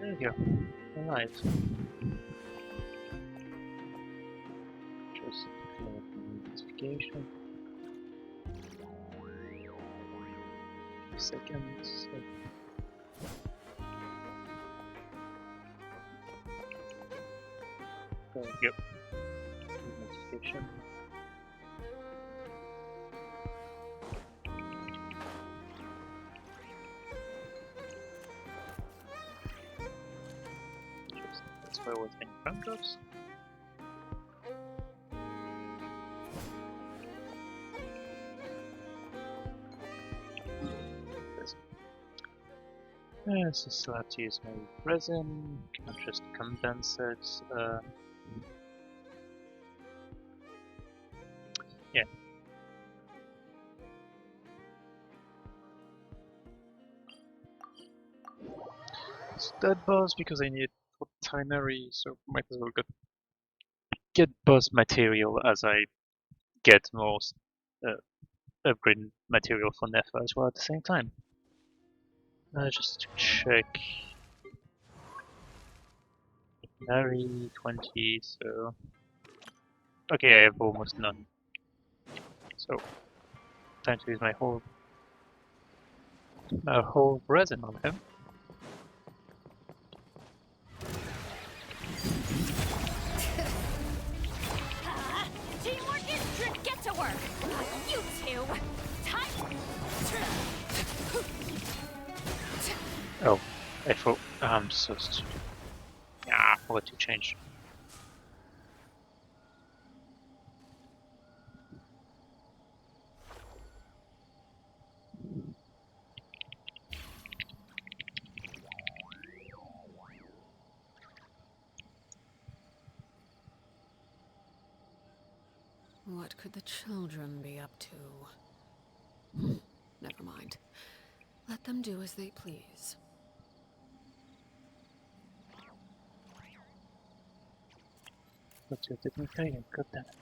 There you go. Alive. Just notification. Seconds. There you go. Notification. That's where what's in front of us. So still have to use my resin, can't just condense it. Yeah. It's that boss because I need it for Tinary, so might as well get boss material as I get more upgrade material for Nefa as well at the same time. Just to check. Nary 20, so. Okay, I have almost none. So, time to use my whole resin on him. Teamwork is trick. Get to work. You two. Oh, I thought I'm so stupid. Ah, I forgot to change. What could the children be up to? Never mind. Let them do as they please. But you didn't pay him, god damn it.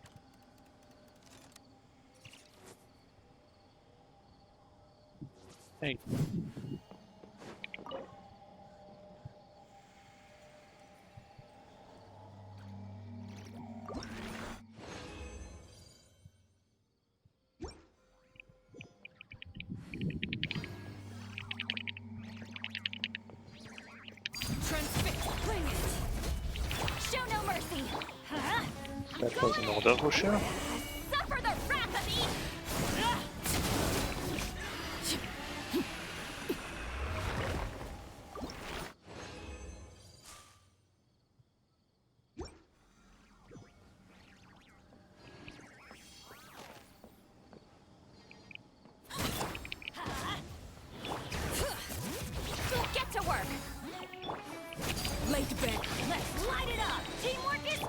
Hey. Bring it. Show no mercy. That was an order for sure. Suffer the wrath of me. Get to work. Laid back. Let's light it up. Teamwork is.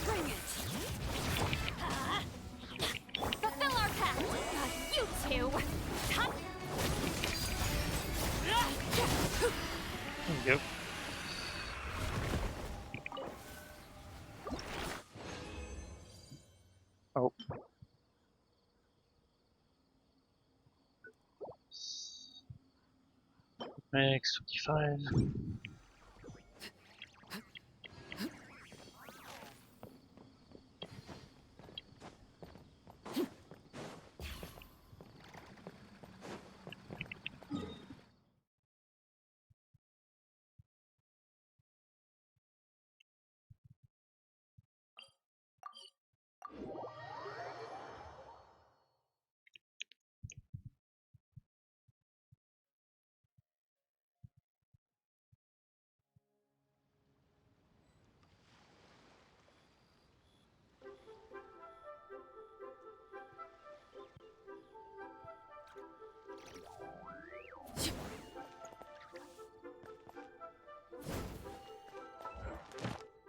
Bring it. Fulfill our path. You two. Yep. Oh. Max 25.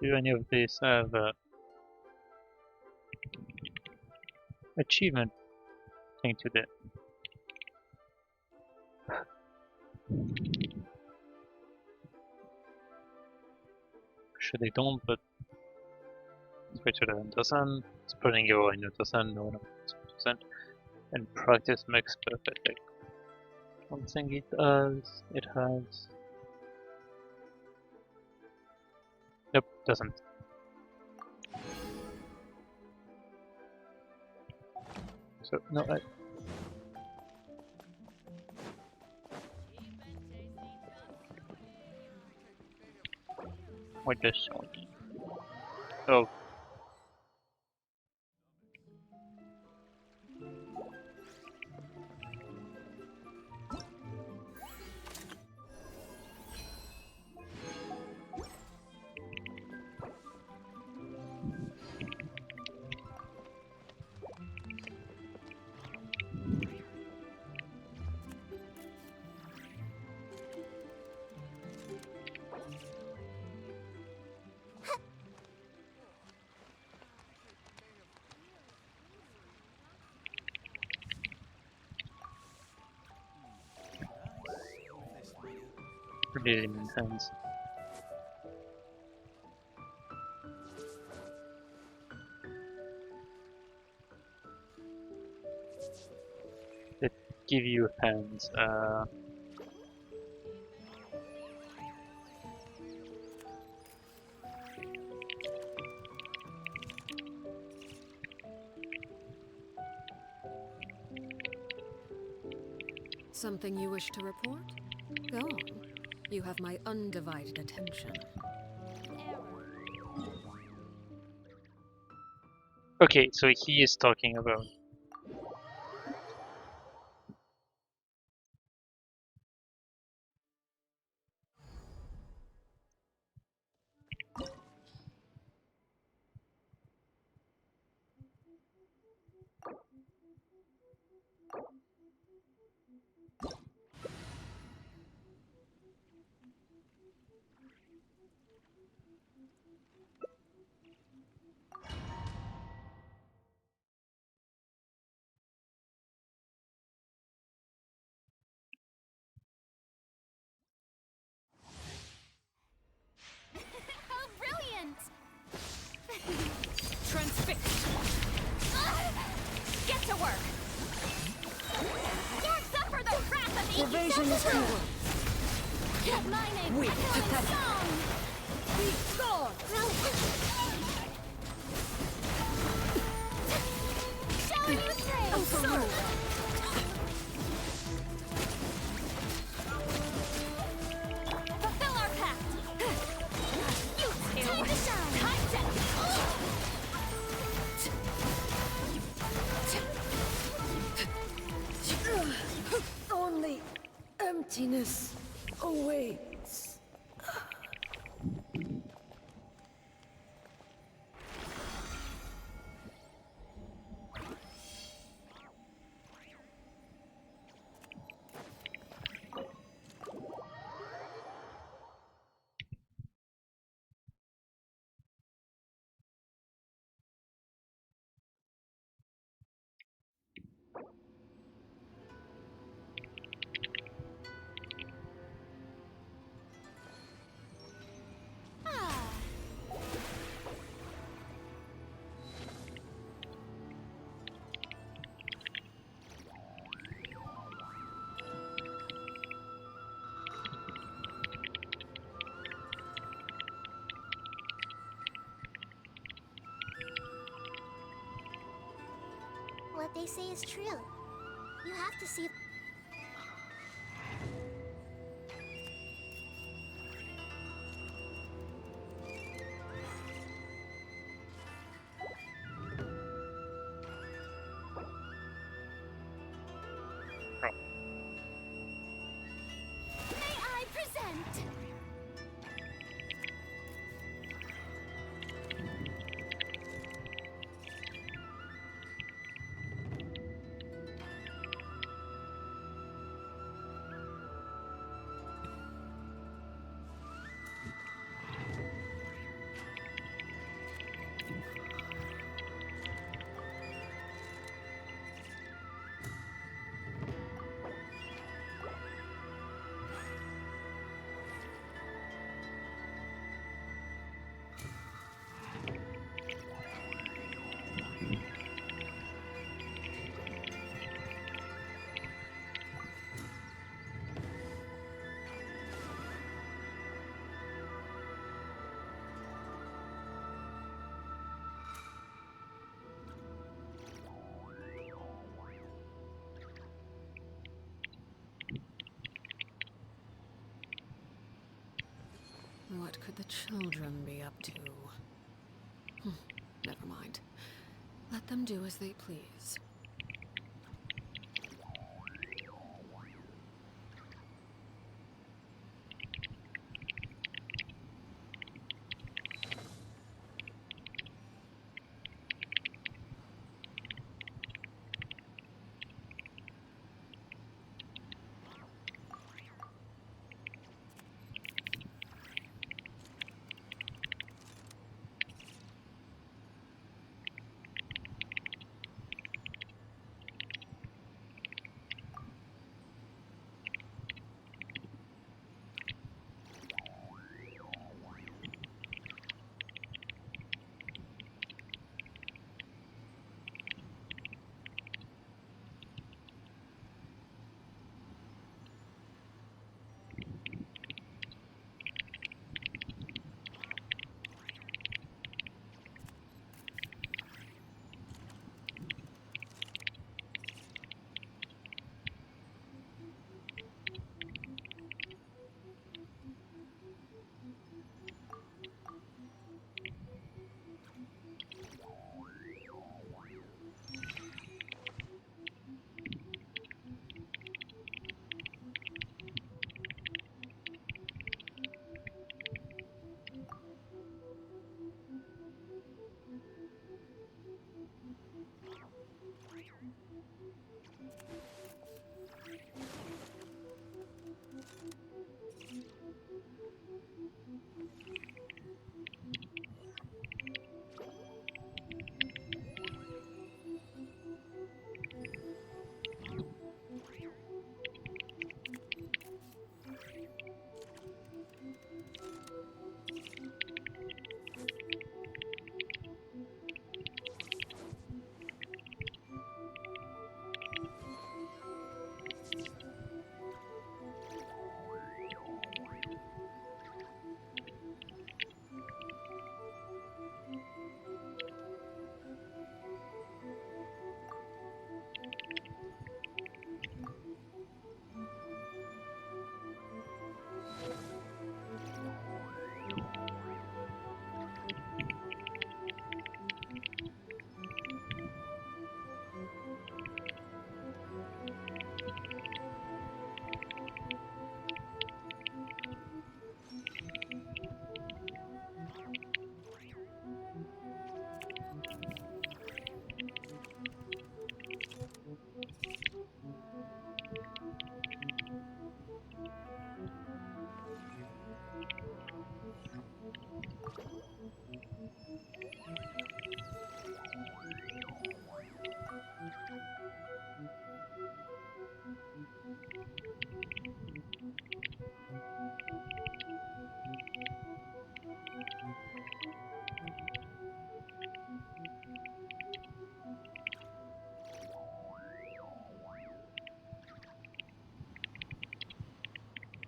Do any of these have achievement thing to do? Sure they don't, but switch to 11%, spreading your in 1%, no, no, 1%, and practice makes perfect. Like, one thing it has. Nope, doesn't. So, no, what does Sony? Oh, really intense. They give you hands. Something you wish to report? Go on. You have my undivided attention. Okay, so he is talking about. How brilliant! Transfixed! Get to work! You'll suffer the wrath of the Evasion is futile. Get my name, Weak, echo in pathetic. song! Be gone! Shall you say? Overruled. Fulfill our pact! You two! Time to shine! Only emptiness awaits. Ah. What they say is true. You have to see. May I present? could the children be up to? Never mind. Let them do as they please.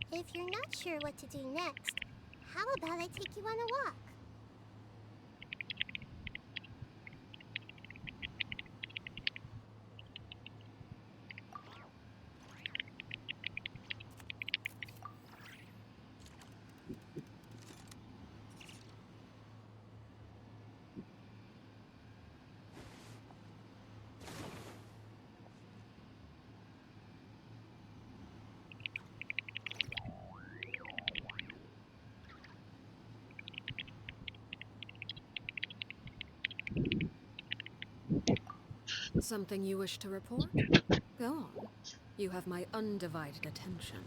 If you're not sure what to do next, how about I take you on a walk? Something you wish to report? Go on. You have my undivided attention.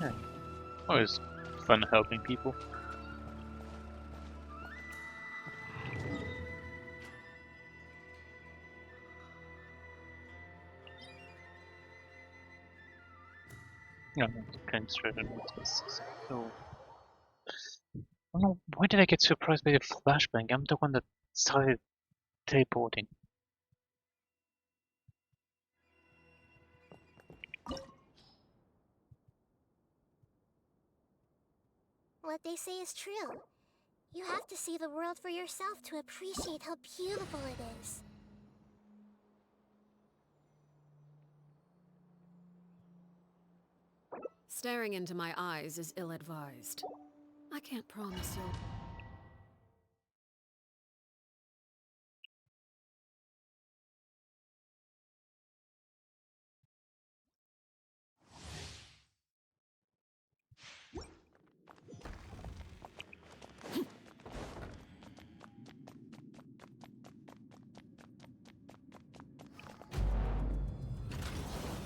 Yeah, always fun helping people. Yeah, kind of straight on this. So, I don't know, why did I get surprised by the flashbang? I'm the one that started teleporting. What they say is true. You have to see the world for yourself to appreciate how beautiful it is. Staring into my eyes is ill-advised. I can't promise you'll...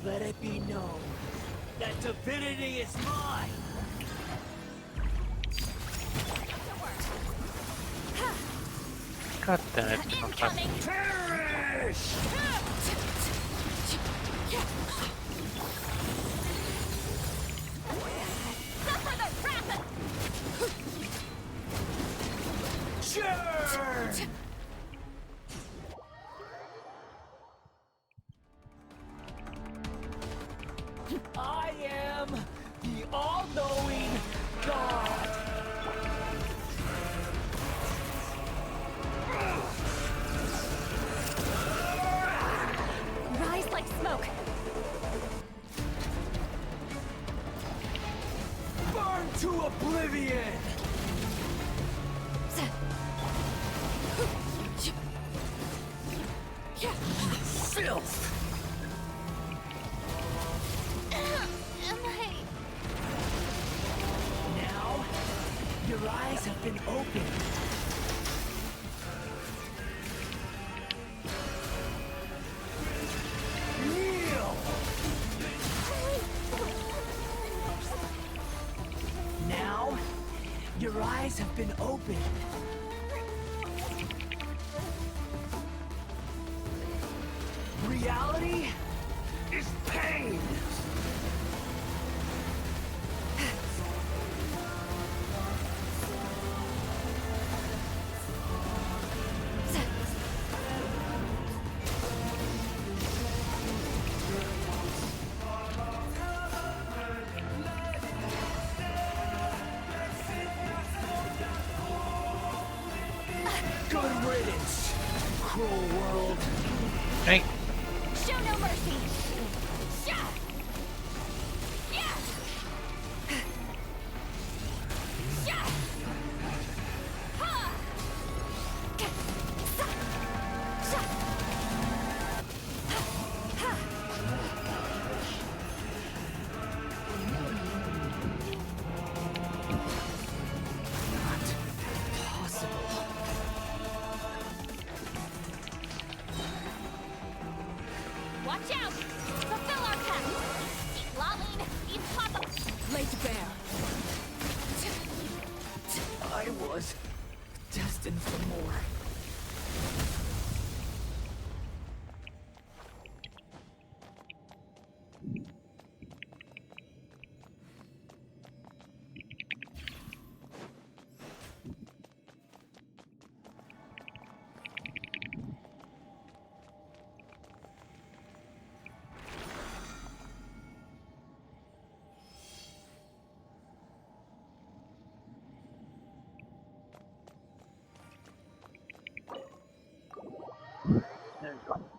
Let it be known that divinity is mine! God damn it, not fast. Incoming! Perish! Suffer the wrath Churn! I am the all-knowing God! rise like smoke. Burn to oblivion! Filth! Am I... Now, your eyes have been opened. Kneel! Now, your eyes have been opened. Reality is pain! Good riddance, cruel world. Hey, Show no mercy! Sha! Yeah! Sha! Ha! Sa! Sha! Possible. Watch out! Fulfill our pact! Lolling, impossible! Laid bare. I was destined for more. there we go.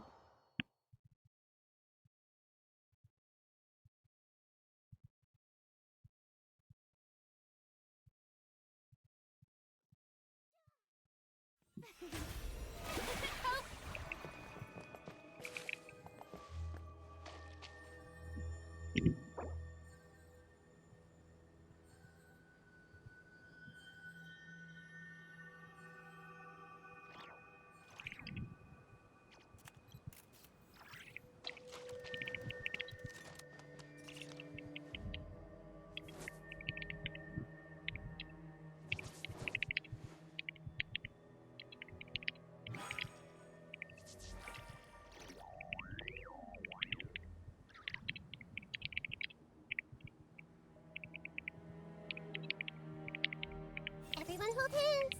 Hold hands!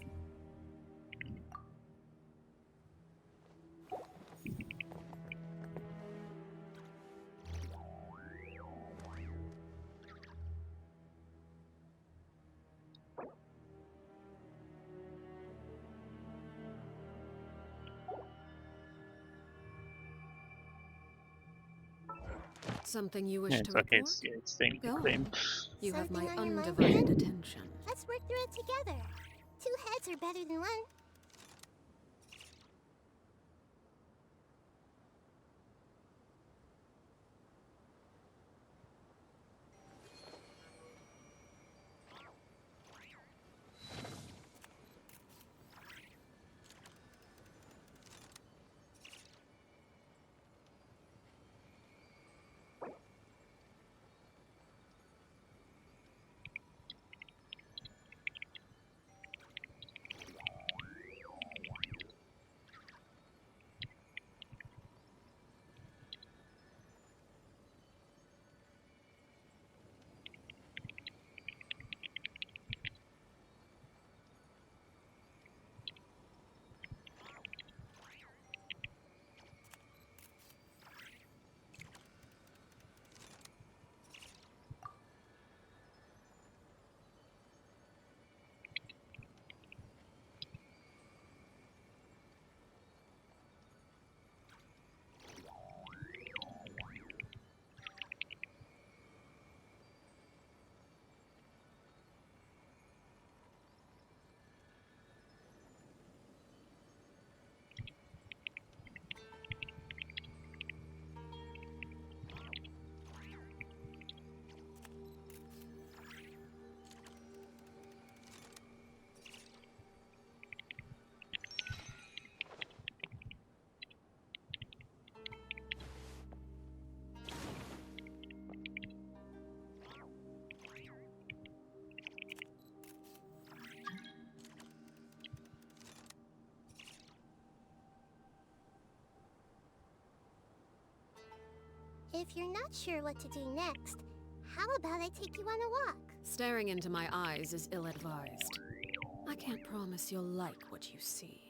Something you wish Yeah, to it's okay. report? It's staying the Go claim. on. You have my Something on your mind undivided again? attention. Let's work through it together. Two heads are better than one. If you're not sure what to do next, how about I take you on a walk? Staring into my eyes is ill-advised. I can't promise you'll like what you see.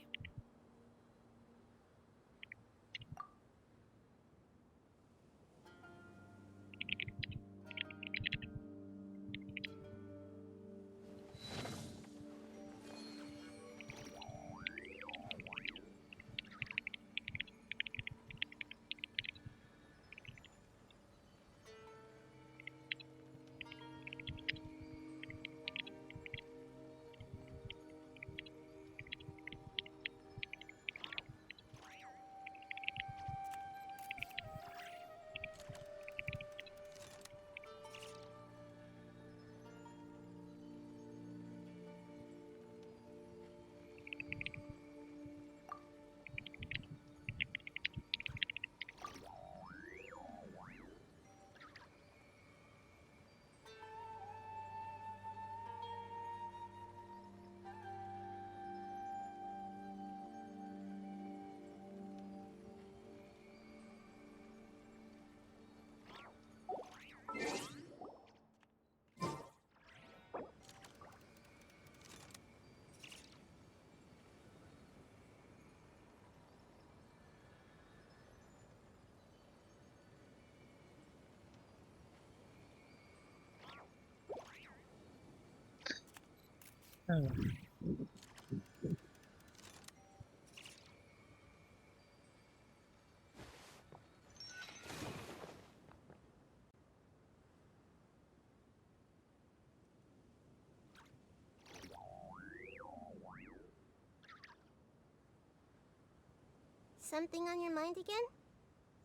Something on your mind again?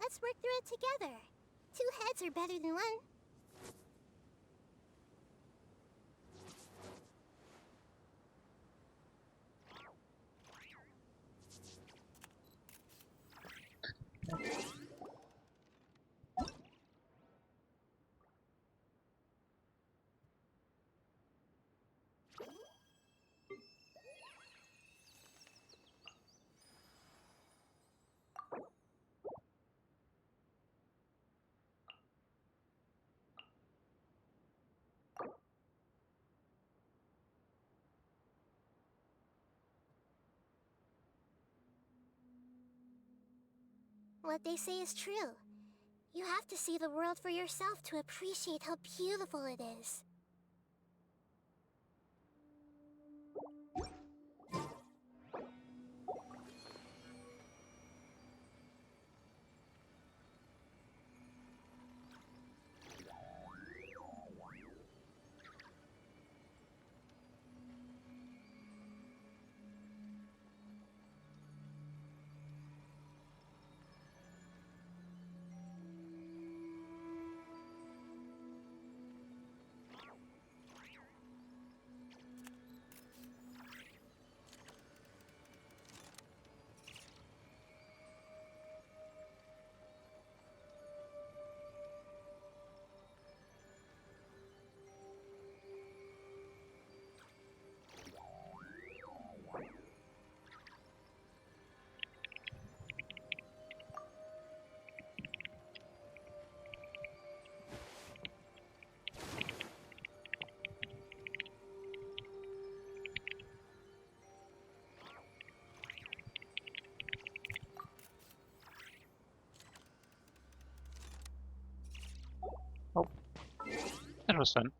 Let's work through it together. Two heads are better than one. What they say is true. You have to see the world for yourself to appreciate how beautiful it is. Oh, that was fun.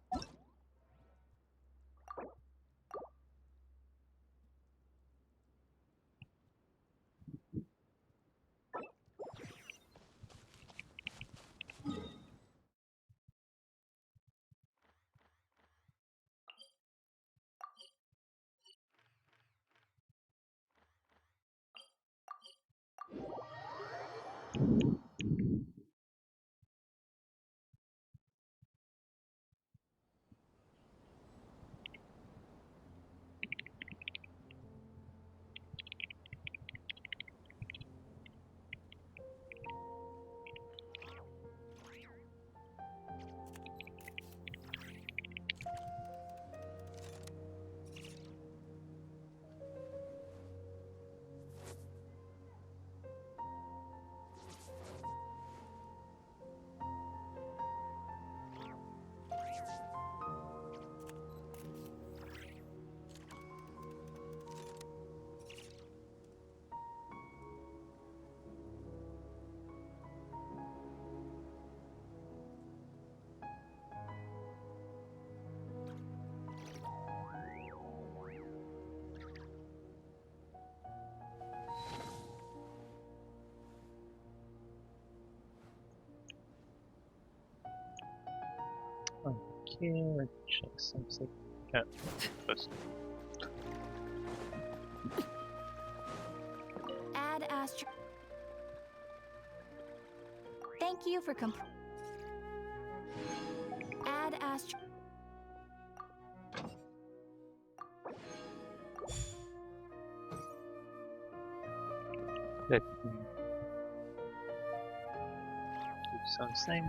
Okay, let's check something. Yeah, first. Add astro. Thank you for Add astro. Let me do something.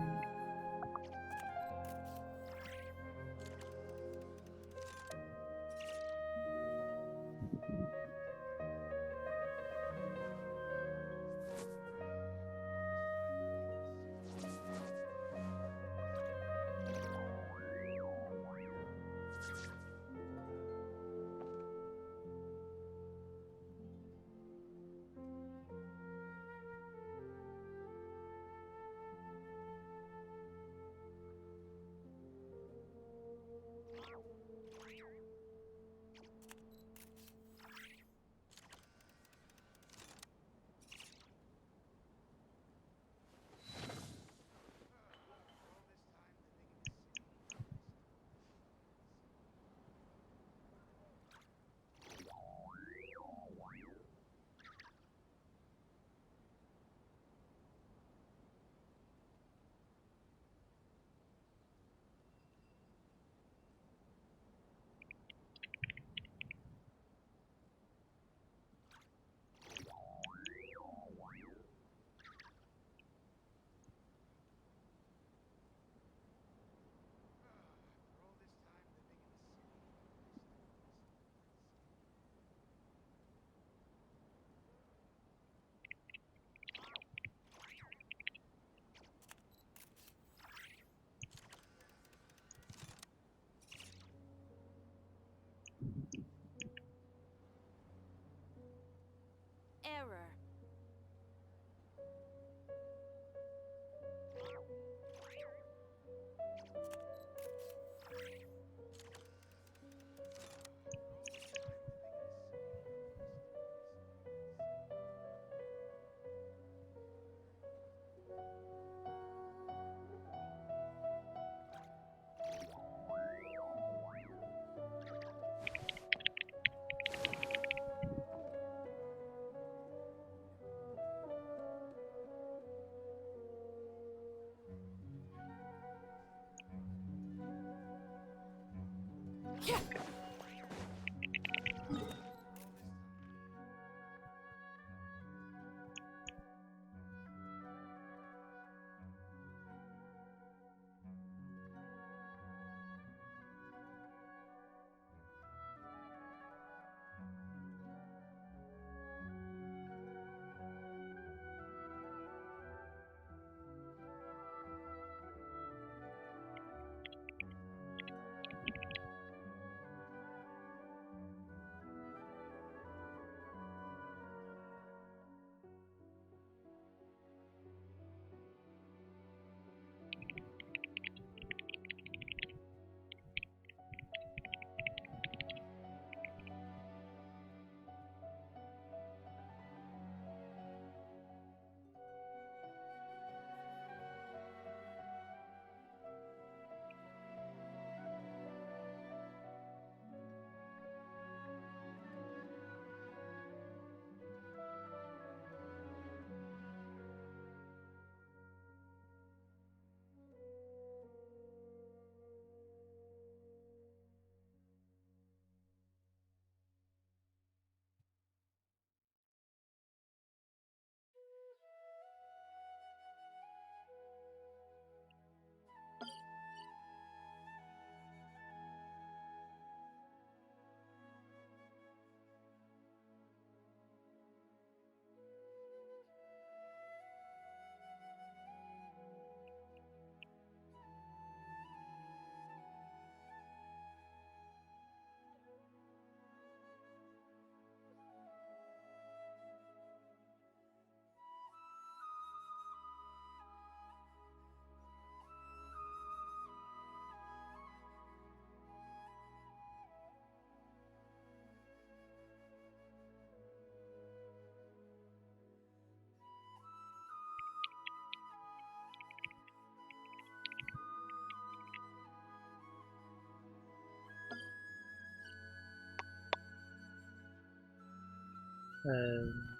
Um,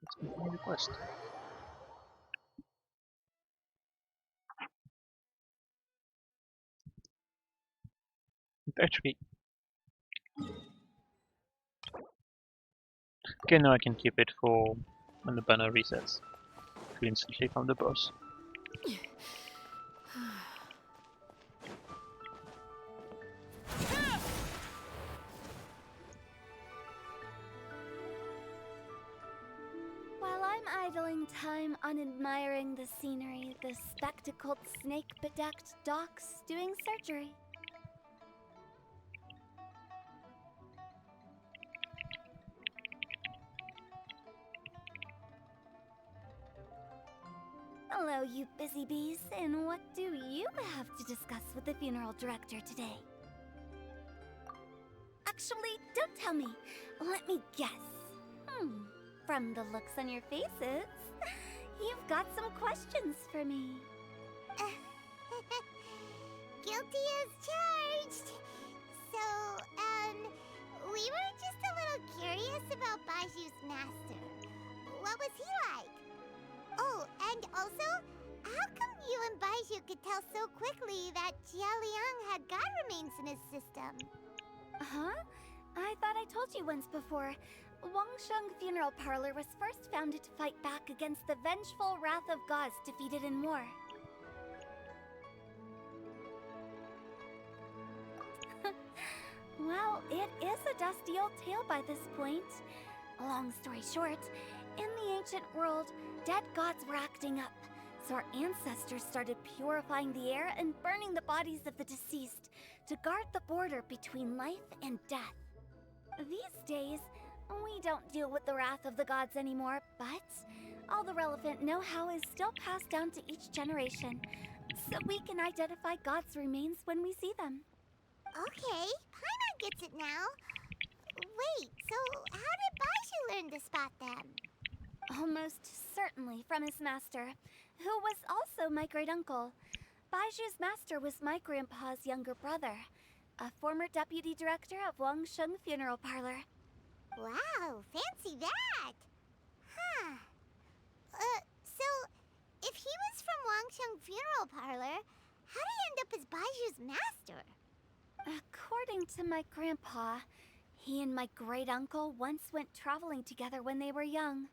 let's continue the quest. Actually, okay, now I can keep it for when the banner resets. To instantly from the boss. While I'm idling time on admiring the scenery, the spectacled snake-bedecked docks doing surgery. Hello, you busy bees, and what do you have to discuss with the funeral director today? Actually, don't tell me. Let me guess. From the looks on your faces, you've got some questions for me. Guilty as charged. So, we were just a little curious about Baiju's master. What was he like? Oh, and also, how come you and Baiju could tell so quickly that Jia Liang had god remains in his system? Huh? I thought I told you once before. Wangsheng Funeral Parlor was first founded to fight back against the vengeful wrath of gods defeated in war. Well, it is a dusty old tale by this point. Long story short, in the ancient world, dead gods were acting up, so our ancestors started purifying the air and burning the bodies of the deceased to guard the border between life and death. These days, we don't deal with the wrath of the gods anymore, but all the relevant know-how is still passed down to each generation, so we can identify gods' remains when we see them. Okay, Paimon gets it now. Wait, so how did Baiju learn to spot them? Almost certainly from his master, who was also my great-uncle. Baiju's master was my grandpa's younger brother, a former deputy director of Wangsheng Funeral Parlor. Wow, fancy that! Huh. So, if he was from Wangsheng Funeral Parlor, How'd he end up as Baiju's master? According to my grandpa, he and my great-uncle once went traveling together when they were young.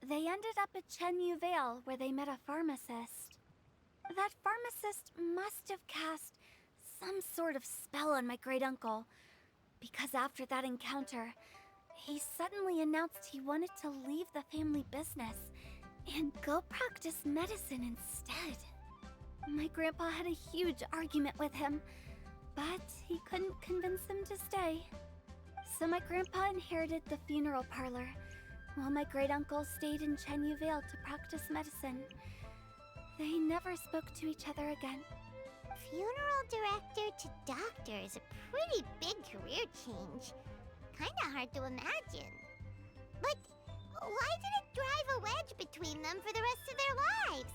They ended up at Chenyu Vale, where they met a pharmacist. That pharmacist must have cast some sort of spell on my great-uncle, because after that encounter, he suddenly announced he wanted to leave the family business and go practice medicine instead. My grandpa had a huge argument with him, but he couldn't convince him to stay. So my grandpa inherited the funeral parlor, while my great-uncle stayed in Chenyu Vale to practice medicine. They never spoke to each other again. Funeral director to doctor is a pretty big career change. Kinda hard to imagine. But why did it drive a wedge between them for the rest of their lives?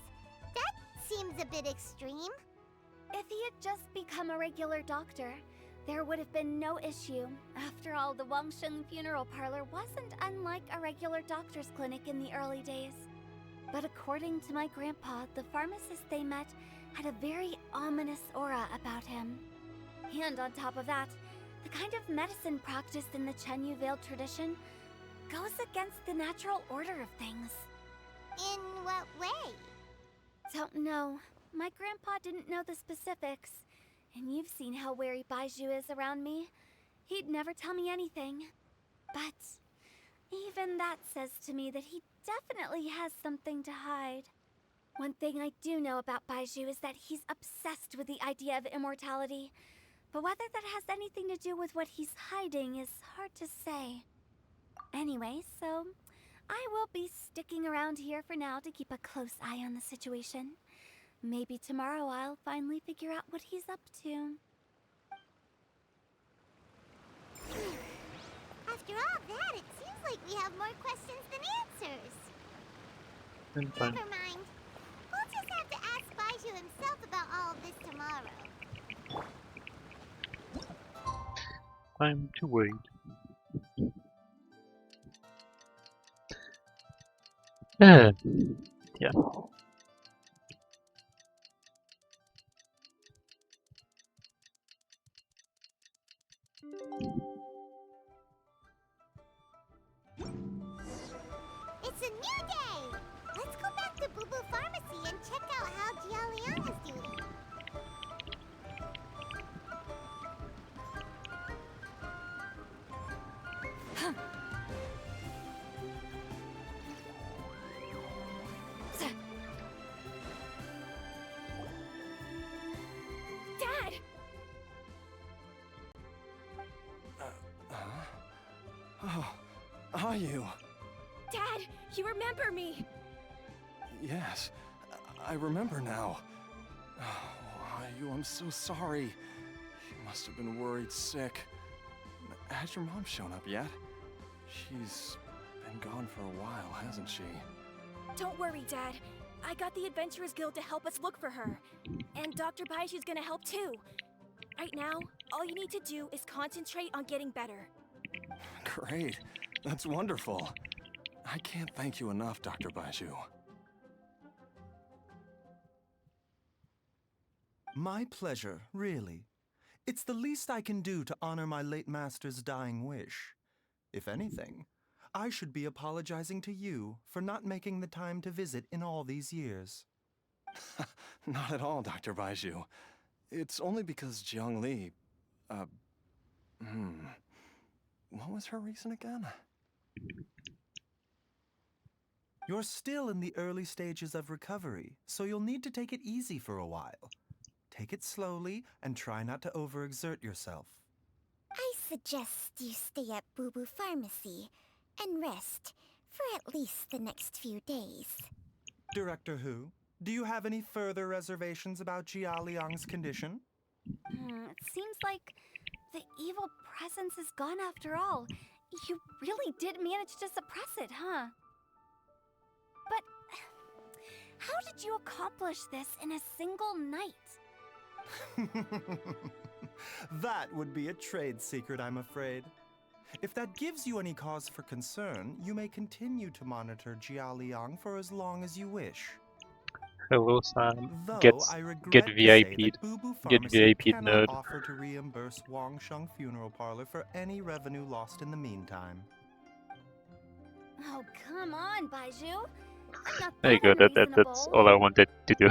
That seems a bit extreme. If he had just become a regular doctor, there would have been no issue. After all, the Wangsheng Funeral Parlor wasn't unlike a regular doctor's clinic in the early days. But according to my grandpa, the pharmacist they met had a very ominous aura about him. And on top of that, the kind of medicine practiced in the Chenyu Vale tradition goes against the natural order of things. In what way? Don't know. My grandpa didn't know the specifics. And you've seen how wary Baiju is around me. He'd never tell me anything. But even that says to me that he definitely has something to hide. One thing I do know about Baiju is that he's obsessed with the idea of immortality. But whether that has anything to do with what he's hiding is hard to say. Anyway, so I will be sticking around here for now to keep a close eye on the situation. Maybe tomorrow I'll finally figure out what he's up to. After all that, it seems like we have more questions than answers. And fine. Never mind. We'll just have to ask Baiju himself about all of this tomorrow. Time to wait. Yeah. It's a new day! Let's go back to Boo Boo Pharmacy and check out how Jia Liang is doing. Dad! Oh, are you? Dad, you remember me! Yes, I remember now. Oh, I'm so sorry. You must have been worried sick. Has your mom shown up yet? She's been gone for a while, hasn't she? Don't worry, Dad. I got the Adventurers Guild to help us look for her. And Dr. Baiju's gonna help too. Right now, all you need to do is concentrate on getting better. Great. That's wonderful. I can't thank you enough, Dr. Baiju. My pleasure, really. It's the least I can do to honor my late master's dying wish. If anything, I should be apologizing to you for not making the time to visit in all these years. Not at all, Dr. Baiju. It's only because Jiang Li... What was her reason again? You're still in the early stages of recovery, so you'll need to take it easy for a while. Take it slowly and try not to overexert yourself. I suggest you stay at Boo Boo Pharmacy and rest for at least the next few days. Director Hu, do you have any further reservations about Jia Liang's condition? It seems like the evil presence is gone after all. You really did manage to suppress it, huh? But how did you accomplish this in a single night? That would be a trade secret, I'm afraid. If that gives you any cause for concern, you may continue to monitor Jia Liang for as long as you wish. Hello, Sam. Though I Get regret to say VIP'd. that Boo Boo Get Pharmacy VIP'd, cannot nerd. offer to reimburse Wang Sheng Funeral Parlor for any revenue lost in the meantime. Oh, come on, Baiju. I'm not There you that go. That's unreasonable. all I wanted to do.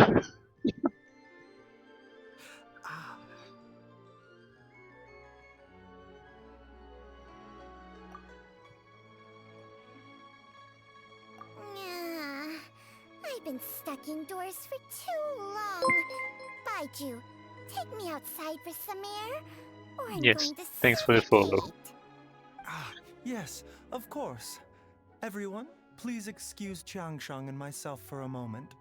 Ah, Yeah, I've been stuck indoors for too long. Baiju, take me outside for some air, or I'm Yes. going to Thanks for the follow. suffocate. yes, of course. Everyone, please excuse Changsheng and myself for a moment.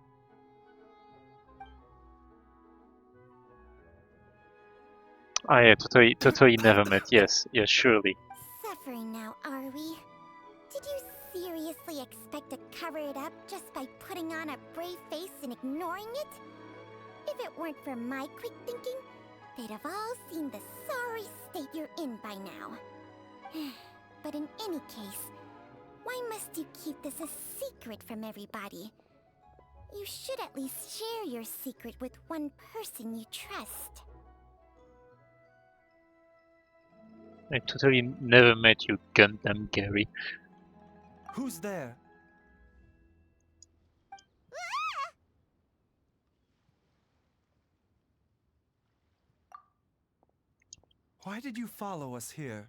Yeah, totally never met. Yes, surely. Suffering now, are we? Did you seriously expect to cover it up just by putting on a brave face and ignoring it? If it weren't for my quick thinking, they'd have all seen the sorry state you're in by now. But in any case, why must you keep this a secret from everybody? You should at least share your secret with one person you trust. I totally never met you, Gundam Gary. Who's there? Why did you follow us here?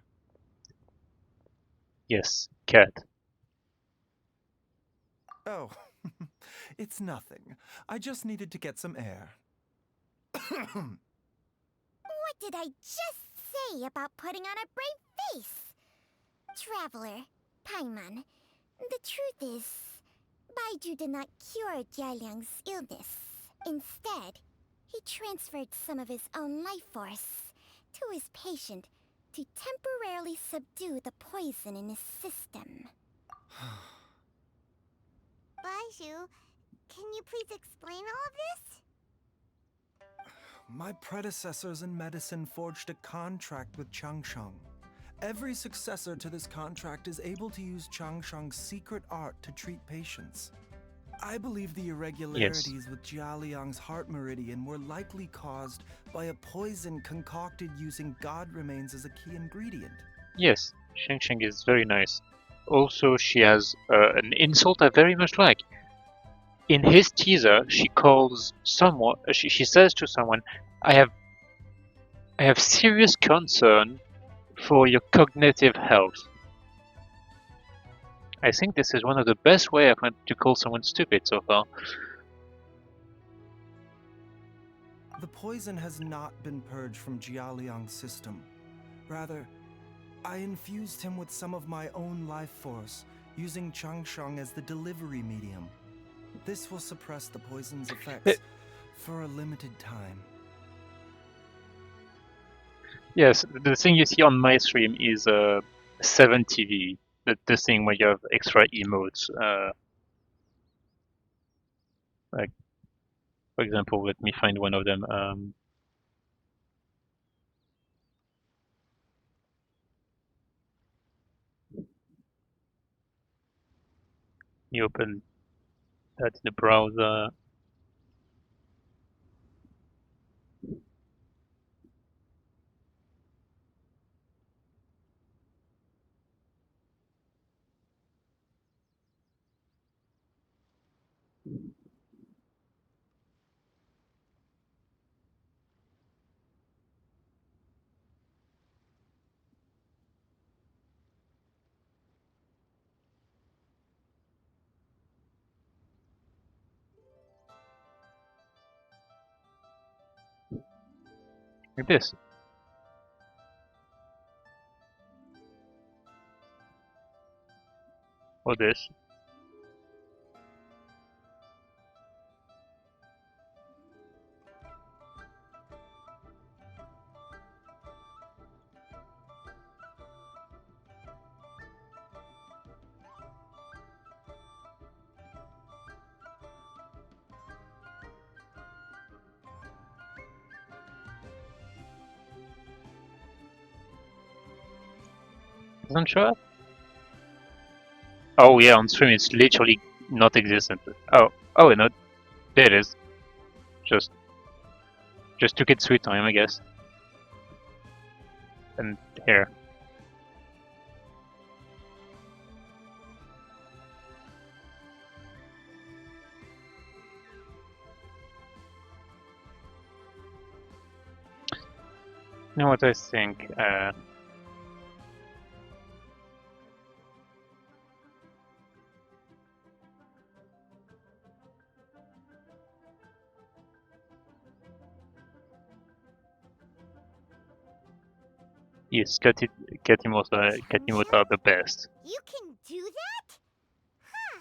Yes, cat. Oh, it's nothing. I just needed to get some air. What did I just say about putting on a brave face? Traveler, Paimon, the truth is, Baiju did not cure Jialiang's illness. Instead, he transferred some of his own life force to his patient to temporarily subdue the poison in his system. Baiju, can you please explain all of this? My predecessors in medicine forged a contract with Changsheng. Every successor to this contract is able to use Changsheng's secret art to treat patients. I believe the irregularities with Jialiang's heart meridian were likely caused by a poison concocted using god remains as a key ingredient. Yes, Sheng Sheng is very nice. Also, she has an insult I very much like. In his teaser, she calls someone. She says to someone, I have serious concern for your cognitive health." I think this is one of the best way I've found to call someone stupid so far. The poison has not been purged from Jialiang's system. Rather, I infused him with some of my own life force, using Changsheng as the delivery medium. This will suppress the poison's effects for a limited time. Yes, the thing you see on my stream is 7TV, the thing where you have extra emotes. Like, for example, let me find one of them. You open that in the browser. Like this. Or this. Doesn't show up? Oh yeah, on stream it's literally not existent. Oh, no, There it is. Just took its sweet time, I guess. And here. You know what I think? Yes, Katimota are the best. You can do that? Huh.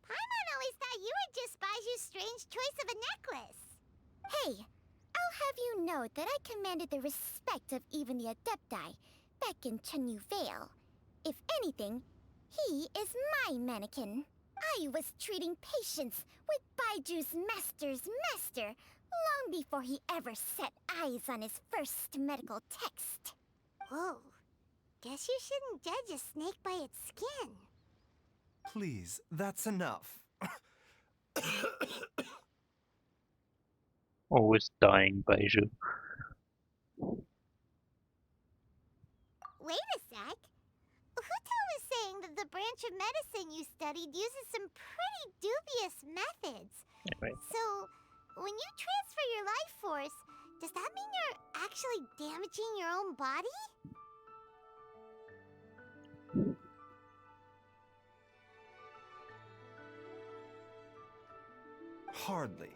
Paimon always thought you were just Baiju's strange choice of a necklace. Hey, I'll have you know that I commanded the respect of even the Adepti back in Chenyu Vale. If anything, he is my mannequin. I was treating patients with Baiju's master's master long before he ever set eyes on his first medical text. Whoa. Guess you shouldn't judge a snake by its skin. Please, that's enough. Always dying, Baiju. Wait a sec. Huto was saying that the branch of medicine you studied uses some pretty dubious methods. Anyway. So, when you transfer your life force, does that mean you're actually damaging your own body? Hardly.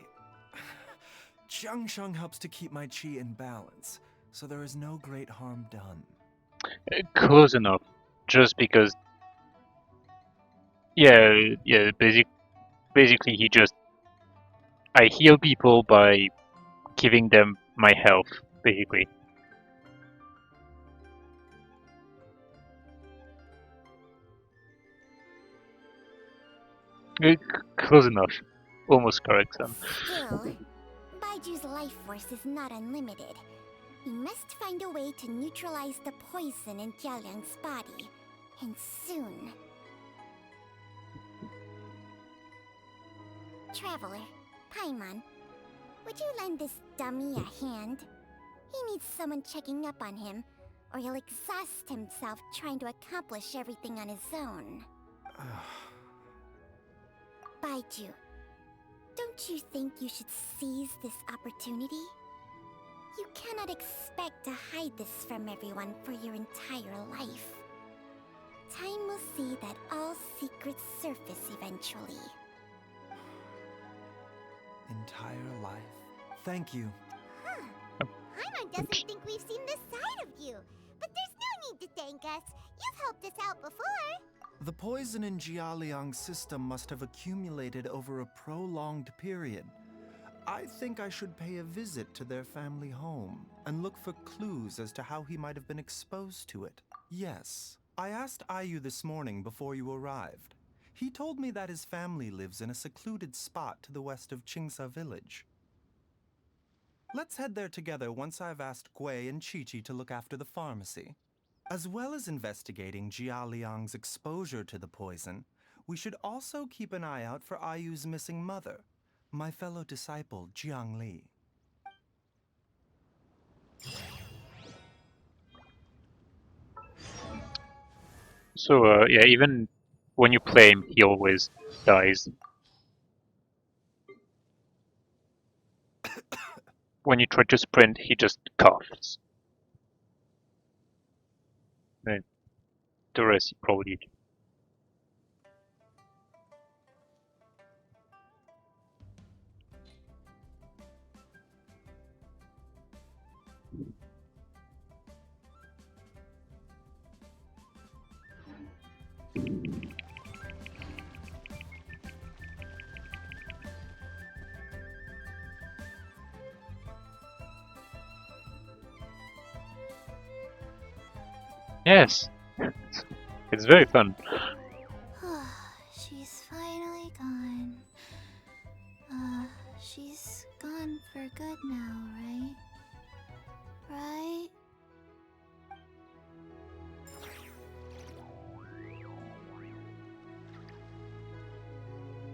Jiangsheng helps to keep my qi in balance, so there is no great harm done. Close enough. Just because. Yeah. Basically, he just. I heal people by giving them my health, basically. Close enough. Almost correct, son. Still, Baiju's life force is not unlimited. We must find a way to neutralize the poison in Jialiang's body, and soon. Traveler, Paimon, would you lend this dummy a hand? He needs someone checking up on him, or he'll exhaust himself trying to accomplish everything on his own. Baiju, don't you think you should seize this opportunity? You cannot expect to hide this from everyone for your entire life. Time will see that all secrets surface eventually. Entire life. Thank you. Huh. Paimon doesn't think we've seen this side of you. But there's no need to thank us. You've helped us out before. The poison in Jialiang's system must have accumulated over a prolonged period. I think I should pay a visit to their family home and look for clues as to how he might have been exposed to it. Yes, I asked Ayu this morning before you arrived. He told me that his family lives in a secluded spot to the west of Qingsa village. Let's head there together once I've asked Gui and Chi-Chi to look after the pharmacy. As well as investigating Jialiang's exposure to the poison, we should also keep an eye out for Ayu's missing mother, my fellow disciple, Jiang Li. So, yeah, even when you play him, he always dies. When you try to sprint, he just coughs. And the rest he probably. Yes, it's very fun. She's finally gone. She's gone for good now, right?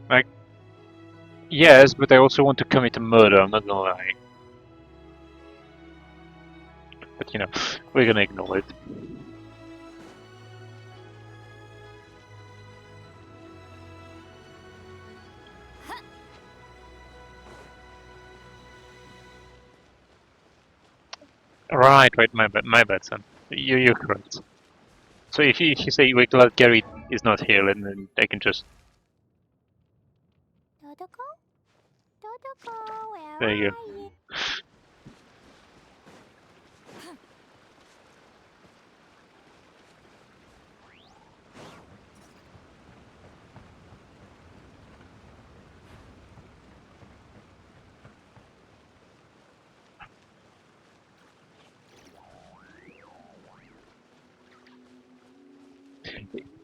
Right? Yes, but I also want to commit a murder, I'm not gonna lie. But you know, we're gonna ignore it. Right, my bad, son. You're correct. So if you say we're glad Gary is not here, then I can just Totoko? Totoko, where there you go. are you?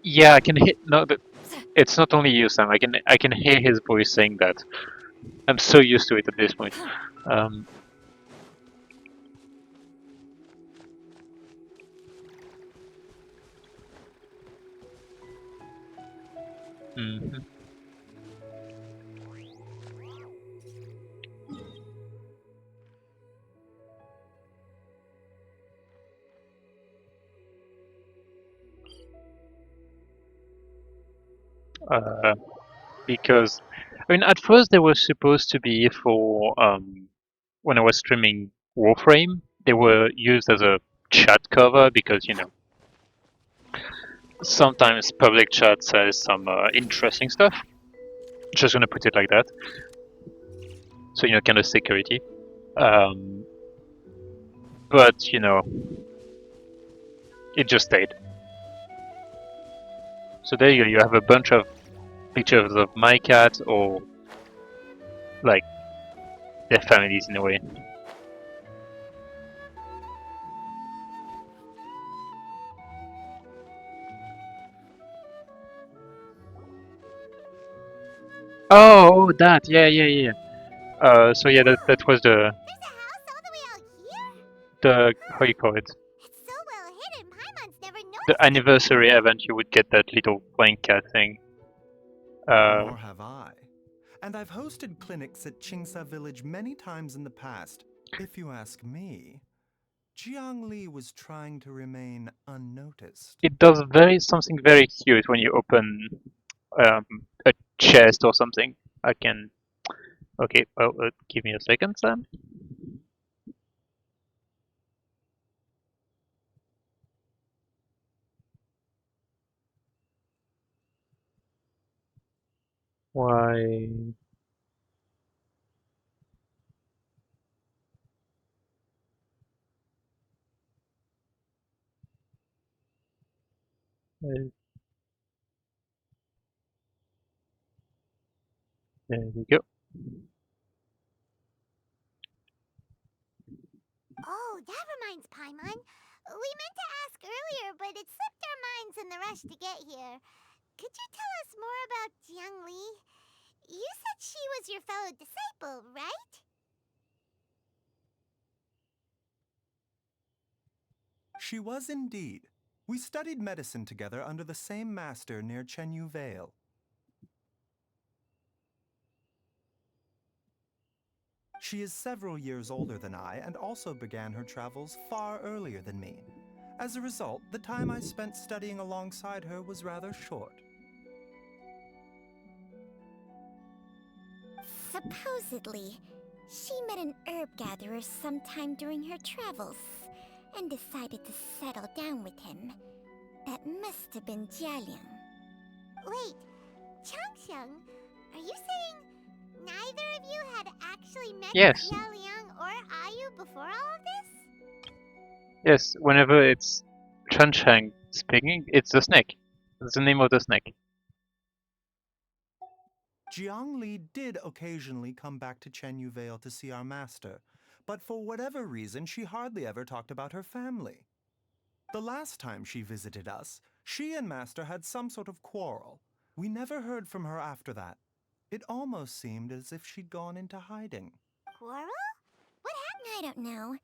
Yeah, I can hear. No, it's not only you, Sam. I can hear his voice saying that. I'm so used to it at this point. Um, mhm. uh, because I mean, at first they were supposed to be for when I was streaming Warframe. They were used as a chat cover because sometimes public chat says some interesting stuff. Just gonna put it like that. So kind of security. Um, but it just stayed. So there you go. You have a bunch of pictures of my cat or like their families in a way. Oh, that. Yeah, yeah, yeah. So yeah, that was There's a house all the way out here? the how you call it, It's so well hidden, Paimon's never the noticed it anniversary before. event. You would get that little playing cat thing. Nor have I. And I've hosted clinics at Chingsa Village many times in the past. If you ask me, Jiang Li was trying to remain unnoticed. It does something very cute when you open um, a chest or something. I can. Okay, well, give me a second, Sam. Why? uh, There we go. Oh, that reminds Paimon. We meant to ask earlier, but it slipped our minds in the rush to get here. Could you tell us more about Jiang Li? You said she was your fellow disciple, right? She was indeed. We studied medicine together under the same master near Chenyu Vale. She is several years older than I and also began her travels far earlier than me. As a result, the time I spent studying alongside her was rather short. Supposedly, she met an herb gatherer sometime during her travels and decided to settle down with him. That must have been Jialiang. Wait, Changxiang, are you saying neither of you had actually met Yes, Jialiang or Ayu before all of this? yes. Whenever it's Chunchang speaking, it's the snake. That's the name of the snake. Jiang Li did occasionally come back to Chenyu Vale to see our master, but for whatever reason, she hardly ever talked about her family. The last time she visited us, she and Master had some sort of quarrel. We never heard from her after that. It almost seemed as if she'd gone into hiding. Quarrel? What happened? I don't know.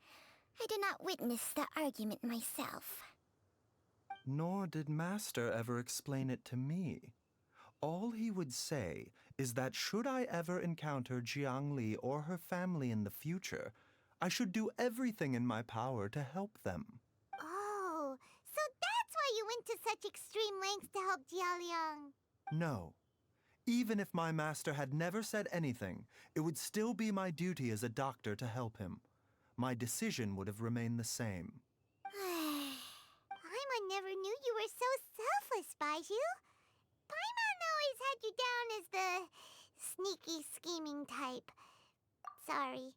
I did not witness the argument myself. Nor did Master ever explain it to me. All he would say is that should I ever encounter Jiang Li or her family in the future, I should do everything in my power to help them. Oh, so that's why you went to such extreme lengths to help Jialiang. No. Even if my master had never said anything, it would still be my duty as a doctor to help him. My decision would have remained the same. Paimon never knew you were so selfless, Baiju. Paimon always had you down as the sneaky, scheming type. Sorry.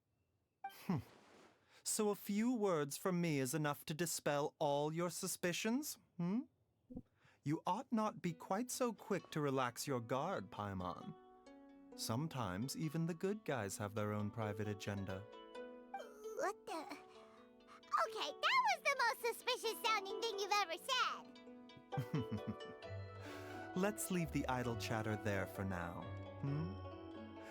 So a few words from me is enough to dispel all your suspicions? You ought not be quite so quick to relax your guard, Paimon. Sometimes even the good guys have their own private agenda. What the? Okay, that was the most suspicious sounding thing you've ever said. Let's leave the idle chatter there for now.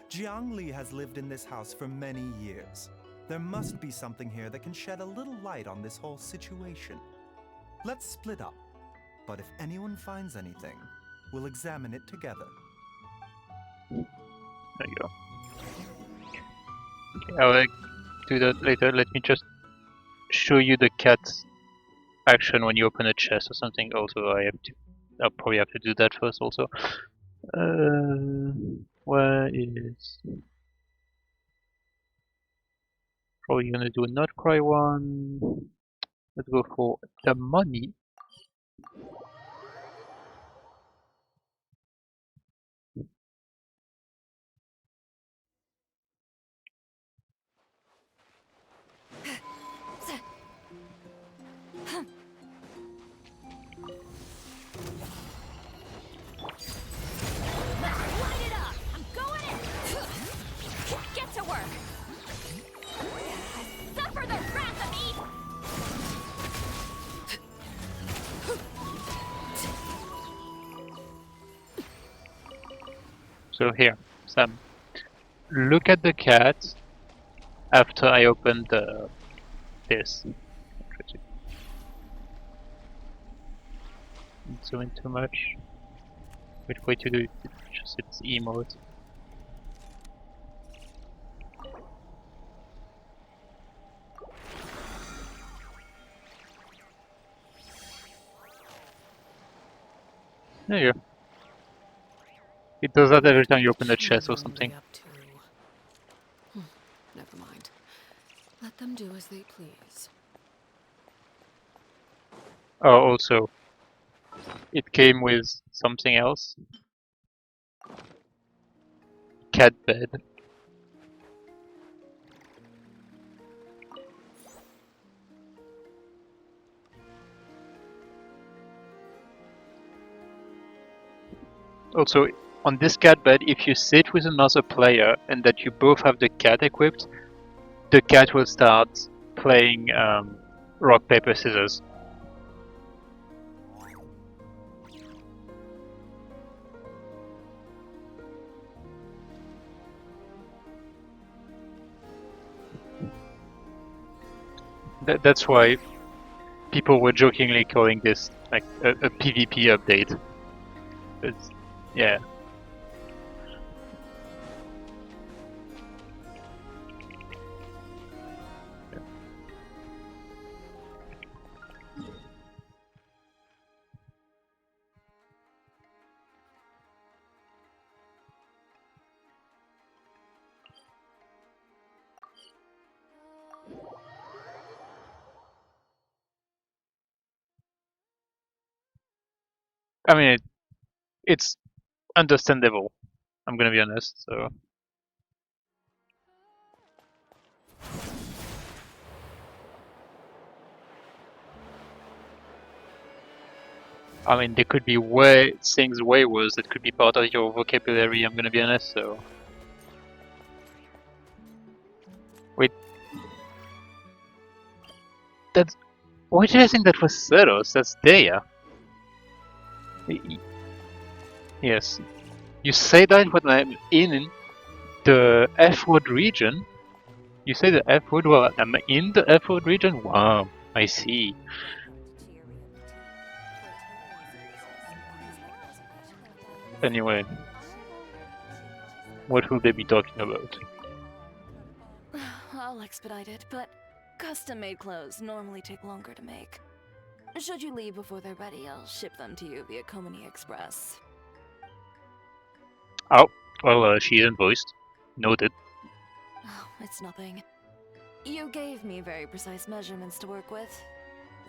Jiang Li has lived in this house for many years. There must be something here that can shed a little light on this whole situation. Let's split up. But if anyone finds anything, we'll examine it together. There you go. Okay, I'll do that later. Let me just show you the cat action when you open a chest or something. Also, I'll probably have to do that first also. Where is... Probably gonna do a not cry one. Let's go for the money. Light it up! I'm going in! Get to work! Suffer the wrath of me! So here, Sam, look at the cat after I open this. Don't zoom in too much. Wait for it to do just its emote. There you go. It does that every time you open a chest or something. Up to. Never mind. Let them do as they please. Oh, also, it came with something else. Cat bed. Also, on this cat bed, if you sit with another player and that you both have the cat equipped, the cat will start playing rock, paper, scissors. That's why people were jokingly calling this like a PvP update. It's, yeah. I mean, it's understandable. I'm gonna be honest. So. I mean, there could be things way worse that could be part of your vocabulary, I'm gonna be honest, so... Wait... That's... Why did I think that was Ceros? That's Dea. Yes. You say that when I'm in the F-word region? You say the F-word while I'm in the F-word region? Wow, I see. Anyway, what will they be talking about? I'll expedite it, but custom-made clothes normally take longer to make. Should you leave before they're ready, I'll ship them to you via Komini Express. Oh, well, she invoiced. Noted. Oh, it's nothing. You gave me very precise measurements to work with.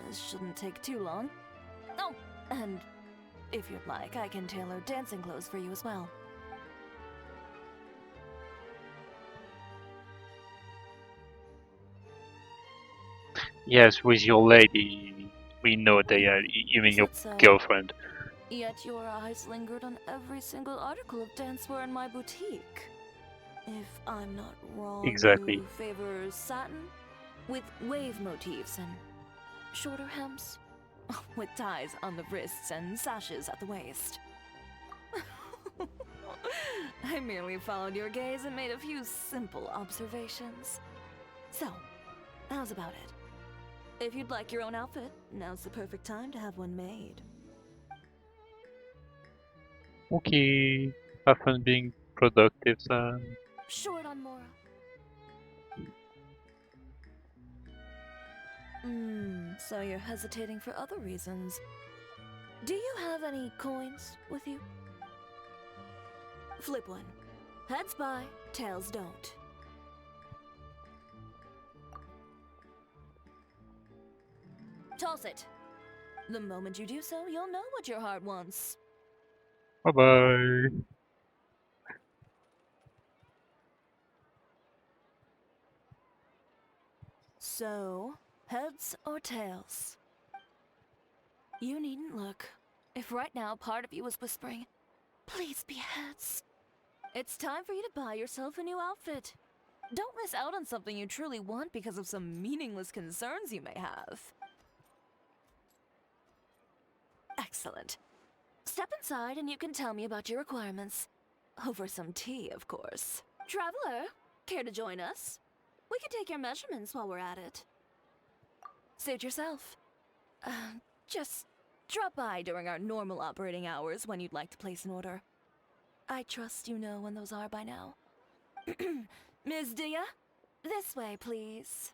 This shouldn't take too long. Oh, and if you'd like, I can tailor dancing clothes for you as well. Yes, with your lady, we know they are. You mean Is your that so? girlfriend? Yet your eyes lingered on every single article of dancewear in my boutique. If I'm not wrong, Exactly. you favor satin? With wave motifs and shorter hems? With ties on the wrists and sashes at the waist. I merely followed your gaze and made a few simple observations. So, how's about it? If you'd like your own outfit, now's the perfect time to have one made. Okay. Have fun being productive then. Short on Mora. So you're hesitating for other reasons. Do you have any coins with you? Flip one. Heads buy, tails don't. Toss it. The moment you do so, you'll know what your heart wants. Bye bye. So, heads or tails? You needn't look. If right now part of you was whispering, please be heads. It's time for you to buy yourself a new outfit. Don't miss out on something you truly want because of some meaningless concerns you may have. Excellent. Step inside and you can tell me about your requirements. Over some tea, of course. Traveler, care to join us? We can take your measurements while we're at it. Suit yourself. Just drop by during our normal operating hours when you'd like to place an order. I trust you know when those are by now. Ms. Dia, this way, please.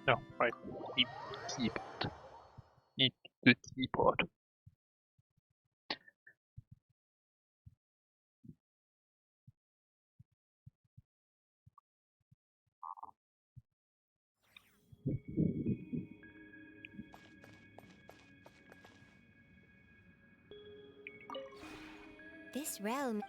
No, right. Keep keyboard. Need the keyboard. This realm.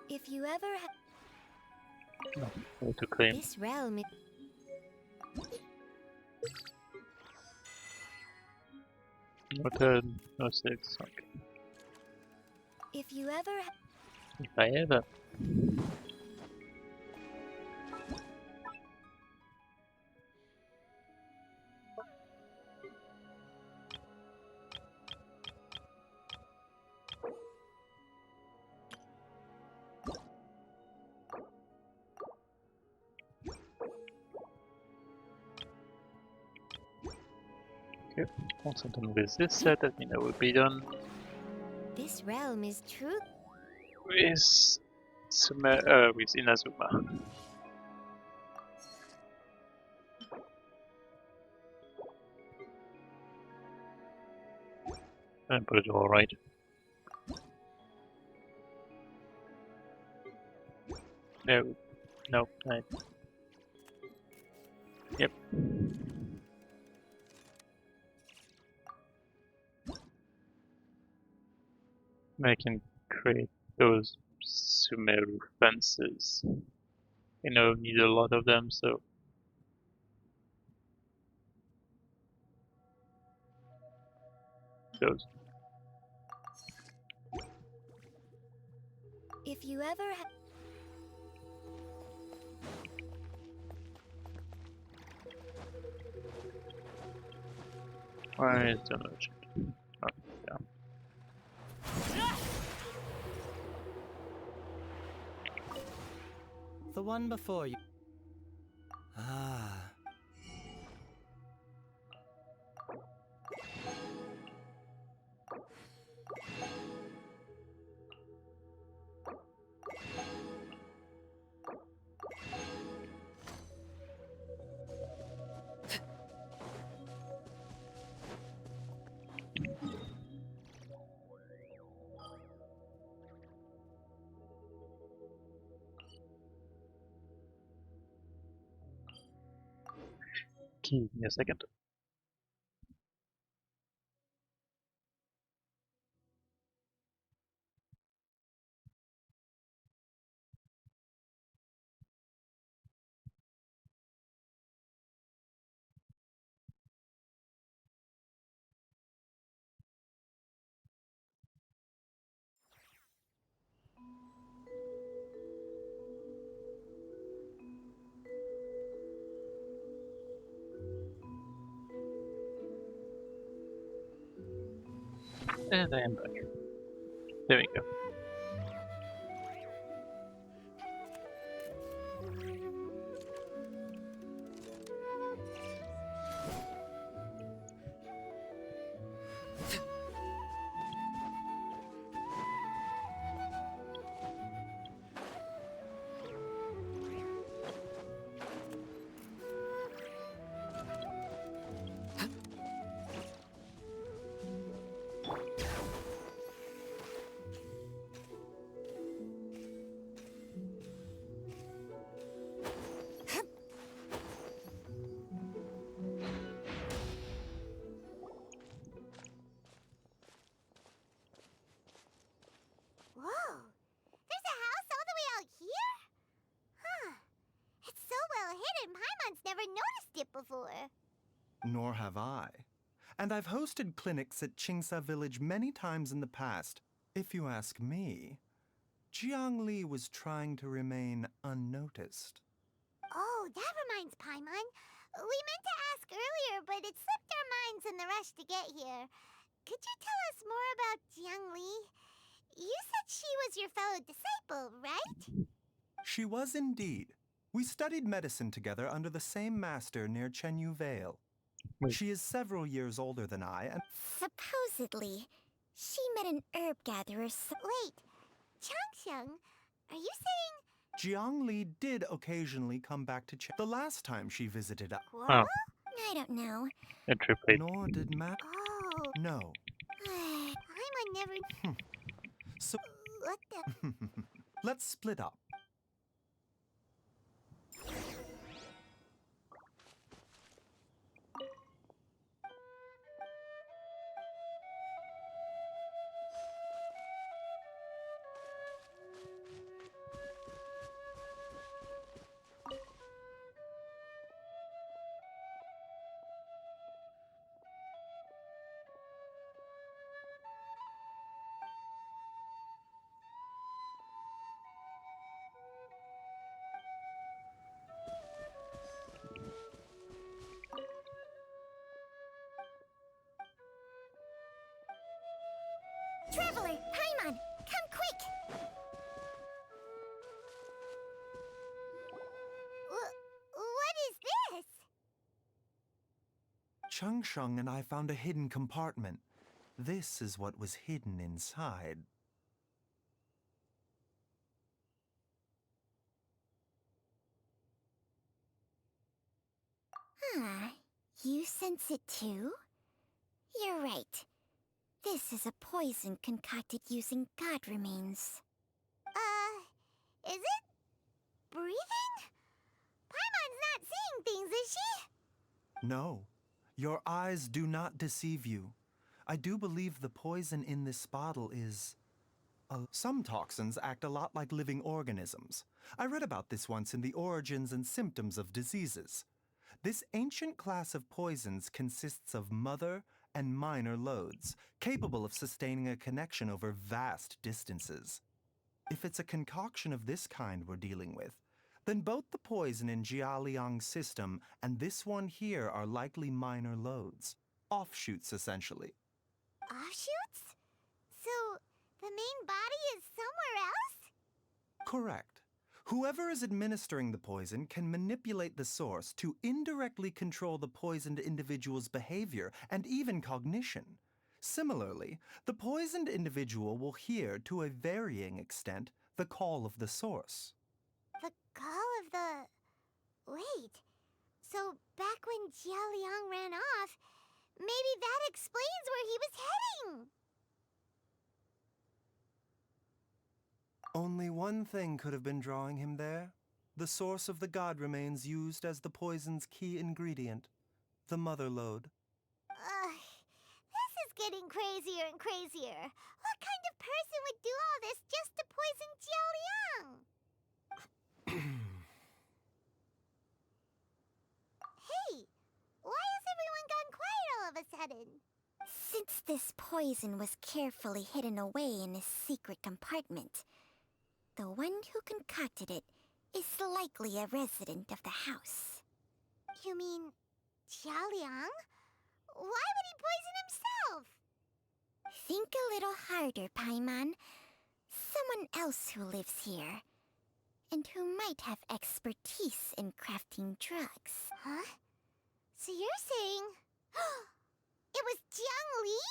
If you ever No, how to claim. this realm. Not no six. Okay. If you ever If I ever. Yep. Once I'm done with this set, I think I will be done This realm is true. with Inazuma. And put it all right. No, no, I... Yep. I can create those Sumeru fences. You know, need a lot of them, so those. If you ever Why is the merchant? Oh, yeah. The one before you. Ah. Give me a second. And I am back. There we go. Whoa! There's a house all the way out here? Huh. It's so well hidden, Paimon's never noticed it before. Nor have I. And I've hosted clinics at Chingsa Village many times in the past. If you ask me, Jiangli was trying to remain unnoticed. Oh, that reminds Paimon. We meant to ask earlier, but it slipped our minds in the rush to get here. Could you tell us more about Jiang Li? You said she was your fellow disciple, right? She was indeed. We studied medicine together under the same master near Chenyu Vale. Wait. She is several years older than I, and Supposedly. She met an herb gatherer. Wait, Changxiang, are you saying... Jiangli did occasionally come back to The last time she visited us. What? Oh, I don't know. interpret. Nor did Matt. Oh. No. Paimon never... So What the... let's split up. Traveler, Paimon, come quick! What is this? Changsheng and I found a hidden compartment. This is what was hidden inside. Huh. You sense it too? You're right. This is a poison concocted using god remains. Is it? Breathing? Paimon's not seeing things, is she? No, your eyes do not deceive you. I do believe the poison in this bottle is... Some toxins act a lot like living organisms. I read about this once in The Origins and Symptoms of Diseases. This ancient class of poisons consists of mother and minor loads, capable of sustaining a connection over vast distances. If it's a concoction of this kind we're dealing with, then both the poison in Jialiang's system and this one here are likely minor loads. Offshoots, essentially. Offshoots? So, the main body is somewhere else? Correct. Whoever is administering the poison can manipulate the source to indirectly control the poisoned individual's behavior and even cognition. Similarly, the poisoned individual will hear, to a varying extent, the call of the source. The call of the... Wait. So, back when Jialiang ran off, maybe that explains where he was heading! Only one thing could have been drawing him there. The source of the god remains used as the poison's key ingredient, the mother lode. This is getting crazier and crazier. What kind of person would do all this just to poison Jialiang? Hey, why has everyone gone quiet all of a sudden? Since this poison was carefully hidden away in a secret compartment, the one who concocted it is likely a resident of the house. You mean Jialiang? Why would he poison himself? Think a little harder, Paimon. Someone else who lives here, and who might have expertise in crafting drugs. Huh? So you're saying... it was Jiang Li?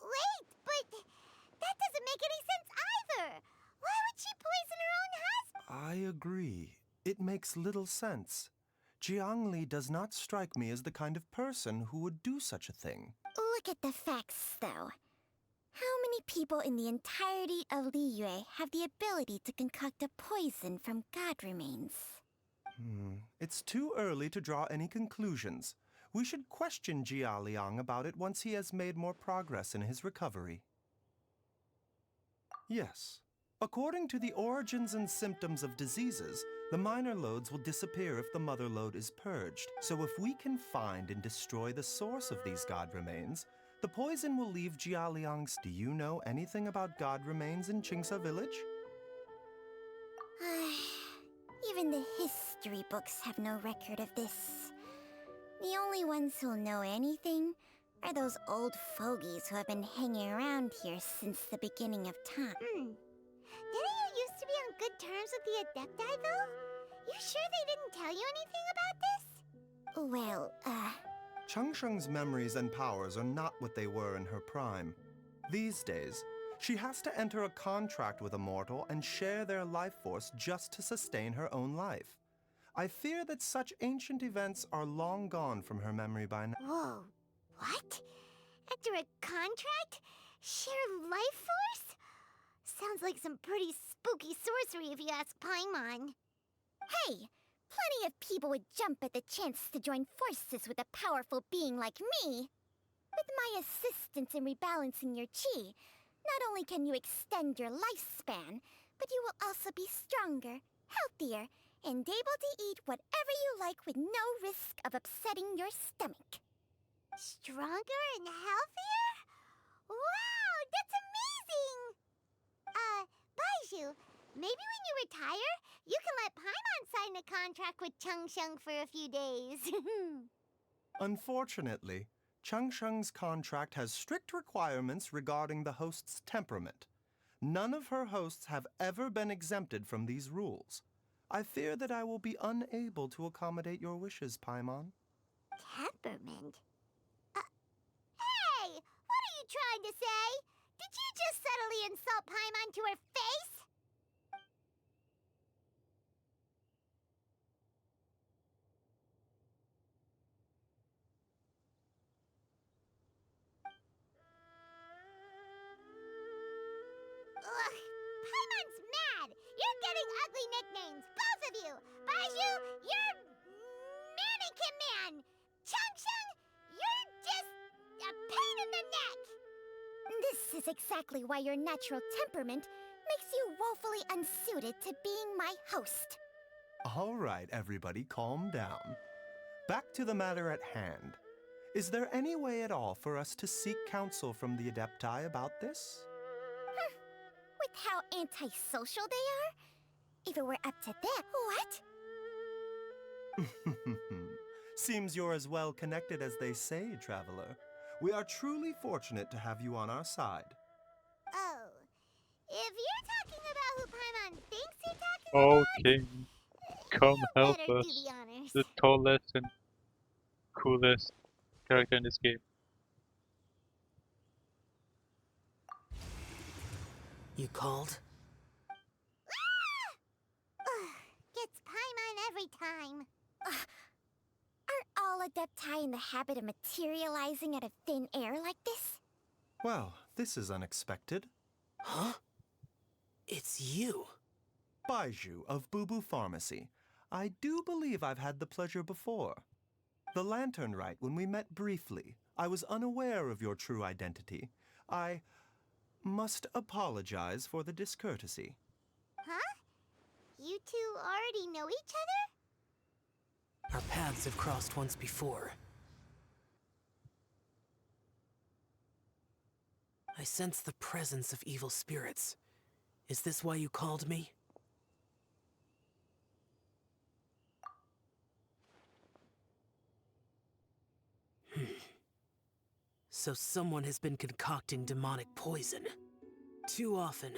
Wait, but that doesn't make any sense either! Why would she poison her own husband? I agree. It makes little sense. Jiang Li does not strike me as the kind of person who would do such a thing. Look at the facts, though. How many people in the entirety of Liyue have the ability to concoct a poison from god remains? It's too early to draw any conclusions. We should question Jia Liang about it once he has made more progress in his recovery. Yes. According to the origins and symptoms of diseases, the minor loads will disappear if the mother load is purged. So if we can find and destroy the source of these god remains, the poison will leave Jialiang's... Do you know anything about god remains in Qingsa village? Even the history books have no record of this. The only ones who'll know anything are those old fogies who have been hanging around here since the beginning of time. Didn't you used to be on good terms with the Adepti, though? You sure they didn't tell you anything about this? Well, Changsheng's memories and powers are not what they were in her prime. These days, she has to enter a contract with a mortal and share their life force just to sustain her own life. I fear that such ancient events are long gone from her memory by now. Whoa, what? Enter a contract? Share life force? Sounds like some pretty spooky sorcery if you ask Paimon. Hey, plenty of people would jump at the chance to join forces with a powerful being like me. With my assistance in rebalancing your chi, not only can you extend your lifespan, but you will also be stronger, healthier, and able to eat whatever you like with no risk of upsetting your stomach. Stronger and healthier? Wow, that's amazing! Baiju, maybe when you retire, you can let Paimon sign a contract with Changsheng for a few days. Unfortunately, Changsheng's contract has strict requirements regarding the host's temperament. None of her hosts have ever been exempted from these rules. I fear that I will be unable to accommodate your wishes, Paimon. Temperament? really insult Paimon to her face? Ugh, Paimon's mad. You're getting ugly nicknames, both of you. Baiju, you're Mannequin Man. Chung Chung, you're just a pain in the neck. This is exactly why your natural temperament makes you woefully unsuited to being my host. All right, everybody, calm down. Back to the matter at hand. Is there any way at all for us to seek counsel from the Adepti about this? With how antisocial they are? If it were up to them. What? Seems you're as well connected as they say, Traveler. We are truly fortunate to have you on our side. Oh. If you're talking about who Paimon thinks you're talking Okay, come about, help better do us. the honors. The tallest and coolest character in this game. You called? Ugh, gets Paimon every time. Are all Adepti in the habit of materializing out of thin air like this? Well, this is unexpected. Huh? It's you. Baiju of Boo Boo Pharmacy. I do believe I've had the pleasure before. The Lantern Rite, when we met briefly, I was unaware of your true identity. I must apologize for the discourtesy. Huh? You two already know each other? Our paths have crossed once before. I sense the presence of evil spirits. Is this why you called me? So someone has been concocting demonic poison. Too often,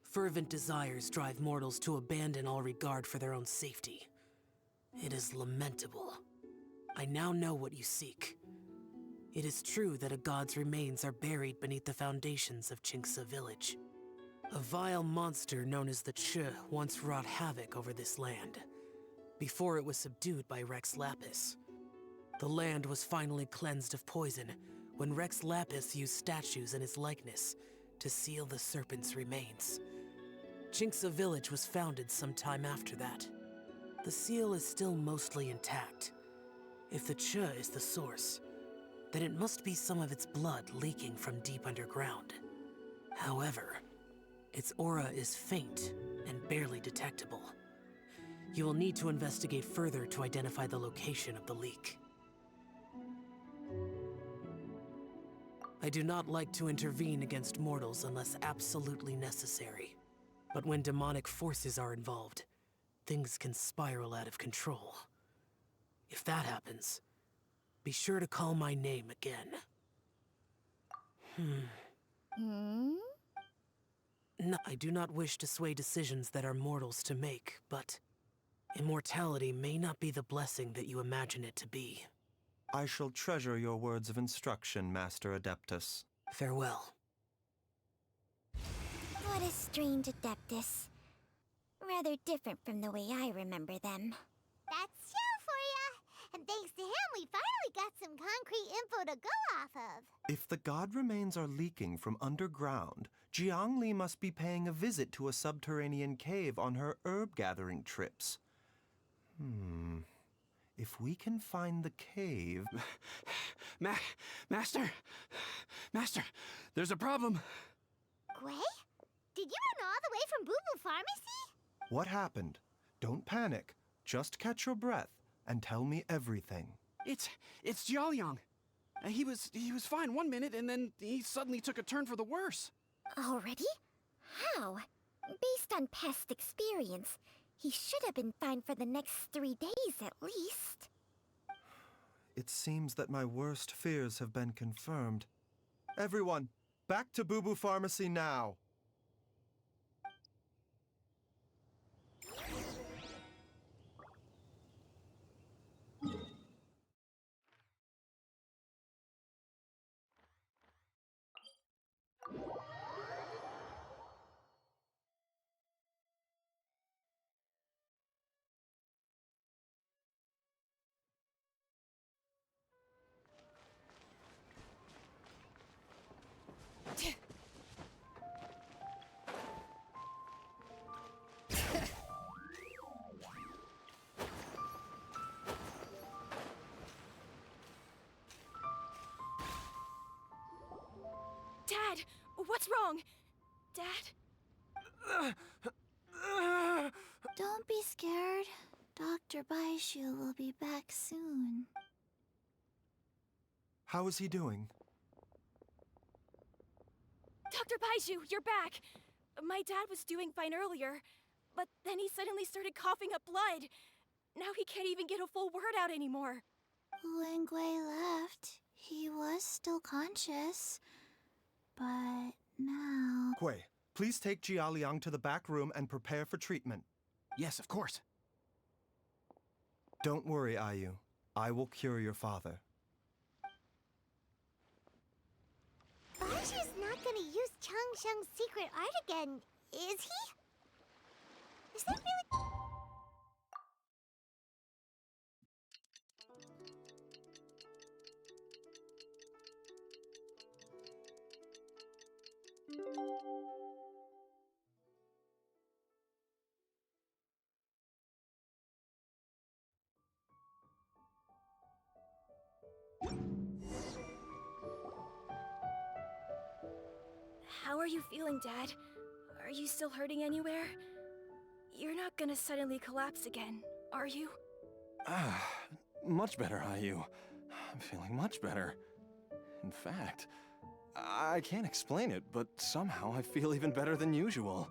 fervent desires drive mortals to abandon all regard for their own safety. It is lamentable. I now know what you seek. It is true that a god's remains are buried beneath the foundations of Chinxa village. A vile monster known as the Ch once wrought havoc over this land, before it was subdued by Rex Lapis. The land was finally cleansed of poison when Rex Lapis used statues in his likeness to seal the serpent's remains. Chinxa village was founded some time after that. The seal is still mostly intact. If the Ch is the source, then it must be some of its blood leaking from deep underground. However, its aura is faint and barely detectable. You will need to investigate further to identify the location of the leak. I do not like to intervene against mortals unless absolutely necessary. But when demonic forces are involved, things can spiral out of control. If that happens, be sure to call my name again. No, I do not wish to sway decisions that are mortals to make, but immortality may not be the blessing that you imagine it to be. I shall treasure your words of instruction, Master Adeptus. Farewell. What a strange Adeptus. Rather different from the way I remember them. That's Shell for ya! And thanks to him, we finally got some concrete info to go off of. If the god remains are leaking from underground, Jiangli must be paying a visit to a subterranean cave on her herb-gathering trips. If we can find the cave... Master! Master, there's a problem. Gray? Did you run all the way from Boo Boo Pharmacy? What happened? Don't panic. Just catch your breath and tell me everything. It's Jiaoliang. He was fine one minute, and then he suddenly took a turn for the worse. Already? How? Based on past experience, he should have been fine for the next 3 days at least. It seems that my worst fears have been confirmed. Everyone, back to Boo Boo Pharmacy now! Dad! What's wrong? Dad? Don't be scared. Dr. Baishu will be back soon. How is he doing? Dr. Baishu, you're back! My dad was doing fine earlier, but then he suddenly started coughing up blood. Now he can't even get a full word out anymore. When Gui left, he was still conscious. But now... Gui, please take Jialiang to the back room and prepare for treatment. Yes, of course. Don't worry, Ayu. I will cure your father. Baishu's not gonna use Changsheng's secret art again, is he? Is that really... How are you feeling, Dad? Are you still hurting anywhere? You're not gonna suddenly collapse again, are you? Much better, Ayu. I'm feeling much better. In fact, I can't explain it, but somehow I feel even better than usual.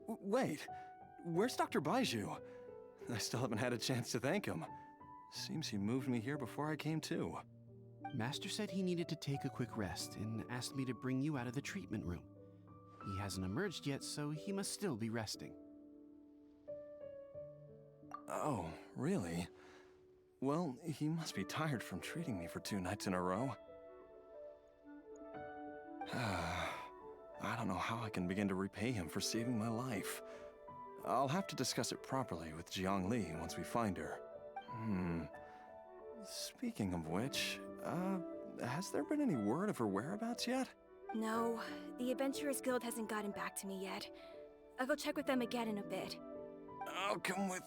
Wait, where's Dr. Baiju? I still haven't had a chance to thank him. Seems he moved me here before I came to. Master said he needed to take a quick rest and asked me to bring you out of the treatment room. He hasn't emerged yet, so he must still be resting. Oh, really? Well, he must be tired from treating me for 2 nights in a row. I don't know how I can begin to repay him for saving my life. I'll have to discuss it properly with Jiang Li once we find her. Speaking of which, has there been any word of her whereabouts yet? No, the Adventurers Guild hasn't gotten back to me yet. I'll go check with them again in a bit. I'll come with...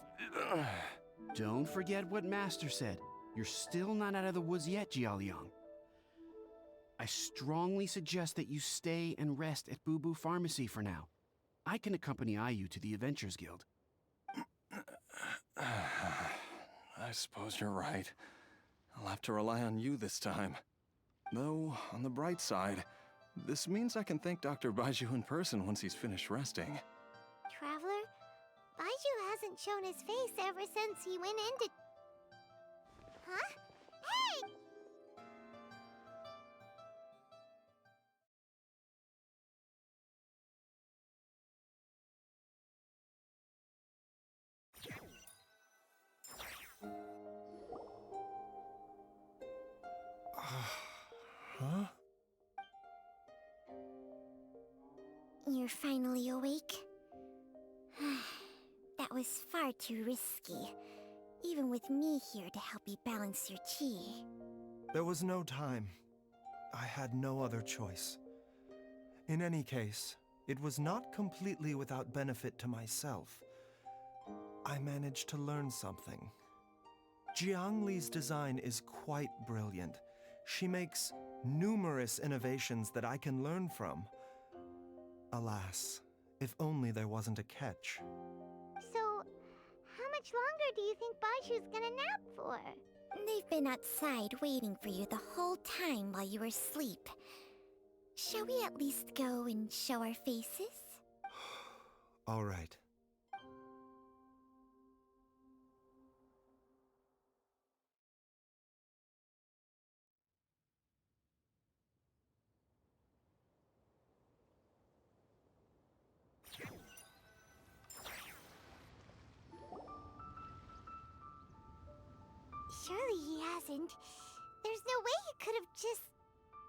Don't forget what Master said. You're still not out of the woods yet, Jialiang. I strongly suggest that you stay and rest at Boo Boo Pharmacy for now. I can accompany Ayu to the Adventurers Guild. I suppose you're right. I'll have to rely on you this time. Though, on the bright side, this means I can thank Dr. Baiju in person once he's finished resting. Traveler? Baiju hasn't shown his face ever since he went into... Huh? Hey! Huh? You're finally awake? That was far too risky. Even with me here to help you balance your chi. There was no time. I had no other choice. In any case, it was not completely without benefit to myself. I managed to learn something. Jiang Li's design is quite brilliant. She makes numerous innovations that I can learn from. Alas, if only there wasn't a catch. So, how much longer do you think Baiju's gonna nap for? They've been outside waiting for you the whole time while you were asleep. Shall we at least go and show our faces? All right. Surely he hasn't. There's no way he could have just...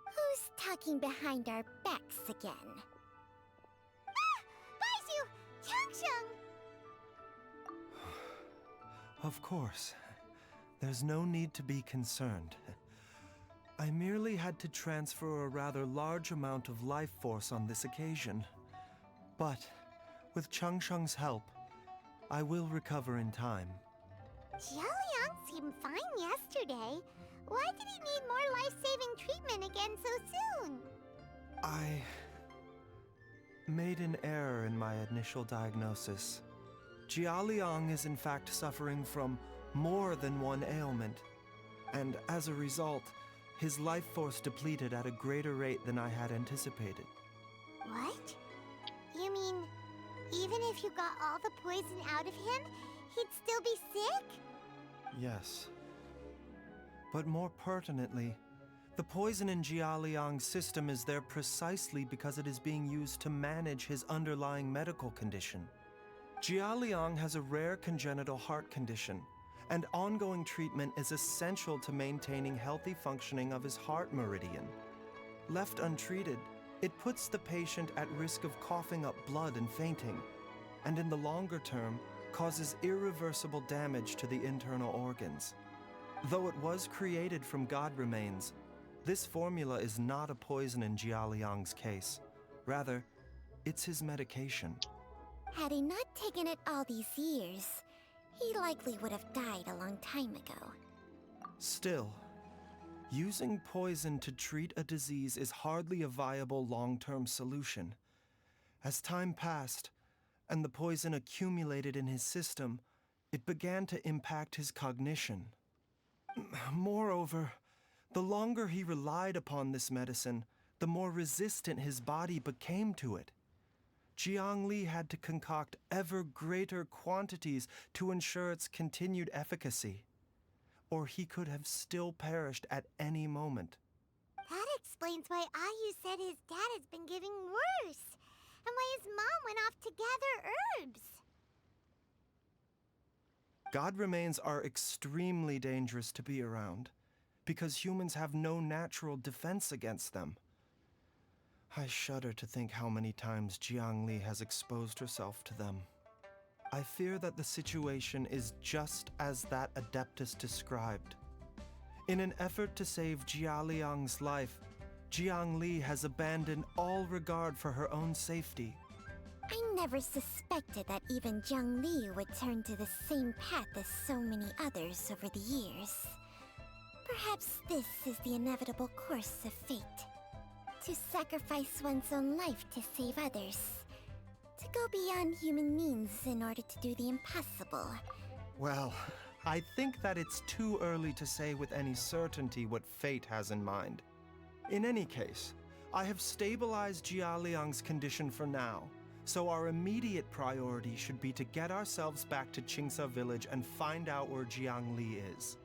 Who's talking behind our backs again? Ah! Baiju! Changsheng! Of course. There's no need to be concerned. I merely had to transfer a rather large amount of life force on this occasion. But, with Changsheng's help, I will recover in time. Jialiang seemed fine yesterday. Why did he need more life-saving treatment again so soon? I made an error in my initial diagnosis. Jialiang is in fact suffering from more than one ailment, and as a result, his life force depleted at a greater rate than I had anticipated. What? You mean, even if you got all the poison out of him, he'd still be sick? Yes. But more pertinently, the poison in Jialiang's system is there precisely because it is being used to manage his underlying medical condition. Jialiang has a rare congenital heart condition, and ongoing treatment is essential to maintaining healthy functioning of his heart meridian. Left untreated, it puts the patient at risk of coughing up blood and fainting, and in the longer term, causes irreversible damage to the internal organs. Though it was created from god remains, this formula is not a poison in Jialiang's case. Rather, it's his medication. Had he not taken it all these years, he likely would have died a long time ago. Still, using poison to treat a disease is hardly a viable long-term solution. As time passed, and the poison accumulated in his system, it began to impact his cognition. Moreover, the longer he relied upon this medicine, the more resistant his body became to it. Jiang Li had to concoct ever greater quantities to ensure its continued efficacy, or he could have still perished at any moment. That explains why Ayu said his dad has been getting worse, and why his mom went off to gather herbs. God remains are extremely dangerous to be around, because humans have no natural defense against them. I shudder to think how many times Jiang Li has exposed herself to them. I fear that the situation is just as that Adeptus described. In an effort to save Jialiang's life, Jiang Li has abandoned all regard for her own safety. I never suspected that even Jiang Li would turn to the same path as so many others over the years. Perhaps this is the inevitable course of fate. To sacrifice one's own life to save others. To go beyond human means in order to do the impossible. Well, I think that it's too early to say with any certainty what fate has in mind. In any case, I have stabilized Jialiang's condition for now, so our immediate priority should be to get ourselves back to Qingsa village and find out where Jiang Li is.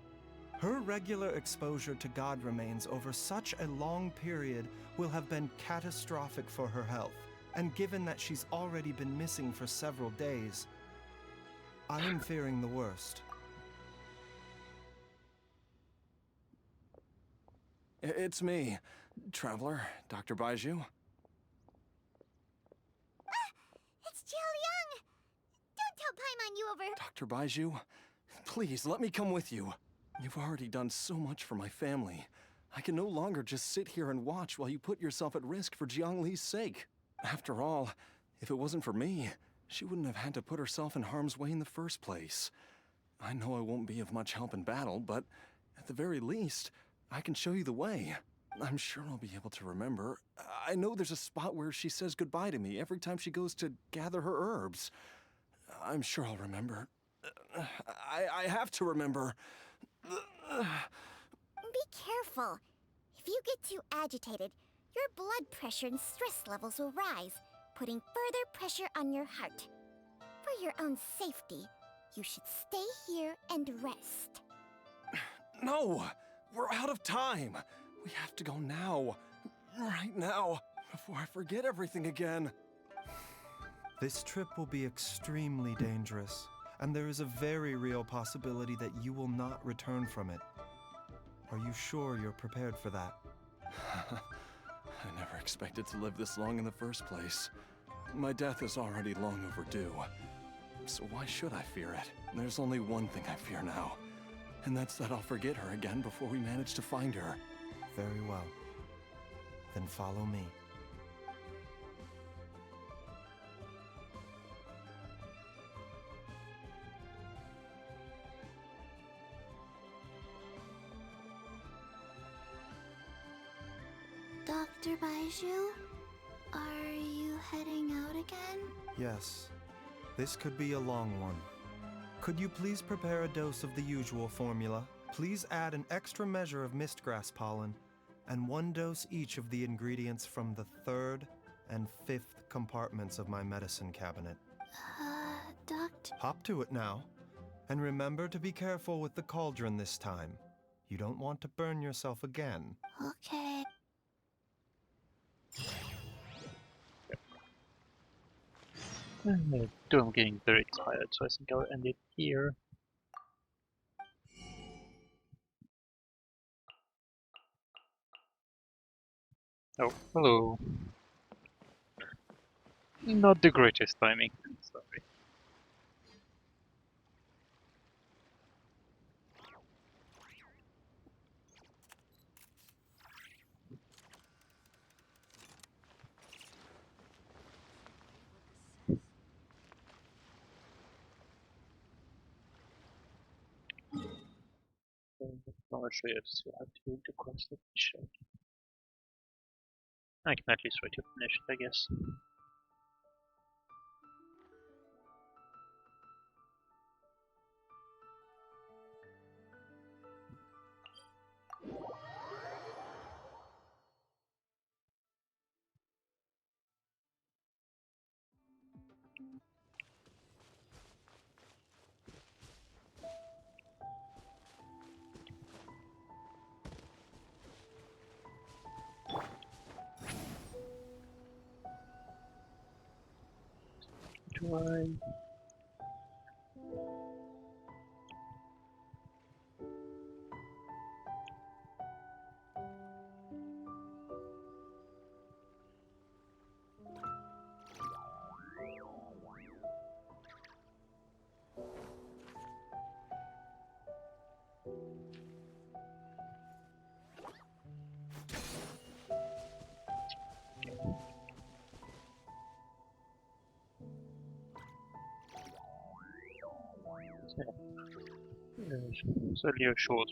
Her regular exposure to god remains over such a long period will have been catastrophic for her health, and given that she's already been missing for several days, I am fearing the worst. It's me, Traveler, Dr. Baiju. It's Jialiang! Don't tell Paimon you over... Dr. Baiju, please let me come with you. You've already done so much for my family. I can no longer just sit here and watch while you put yourself at risk for Jiang Li's sake. After all, if it wasn't for me, she wouldn't have had to put herself in harm's way in the first place. I know I won't be of much help in battle, but at the very least, I can show you the way. I'm sure I'll be able to remember. I know there's a spot where she says goodbye to me every time she goes to gather her herbs. I'm sure I'll remember. I have to remember. Be careful. If you get too agitated, your blood pressure and stress levels will rise, putting further pressure on your heart. For your own safety, you should stay here and rest. No! We're out of time! We have to go now. Right now, before I forget everything again. This trip will be extremely dangerous, and there is a very real possibility that you will not return from it. Are you sure you're prepared for that? I never expected to live this long in the first place. My death is already long overdue. So why should I fear it? There's only one thing I fear now, and that's that I'll forget her again before we manage to find her. Very well. Then follow me. Baiju, are you heading out again? Yes. This could be a long one. Could you please prepare a dose of the usual formula? Please add an extra measure of mistgrass pollen, and 1 dose each of the ingredients from the 3rd and 5th compartments of my medicine cabinet. Doctor. Hop to it now. And remember to be careful with the cauldron this time. You don't want to burn yourself again. Okay. Though I'm getting very tired, so I think I'll end it here. Oh, hello. Not the greatest timing, sorry. Not sure if you have to do the quest of mission. I can at least wait to finish it, I guess. Do I? Yeah. It's only a short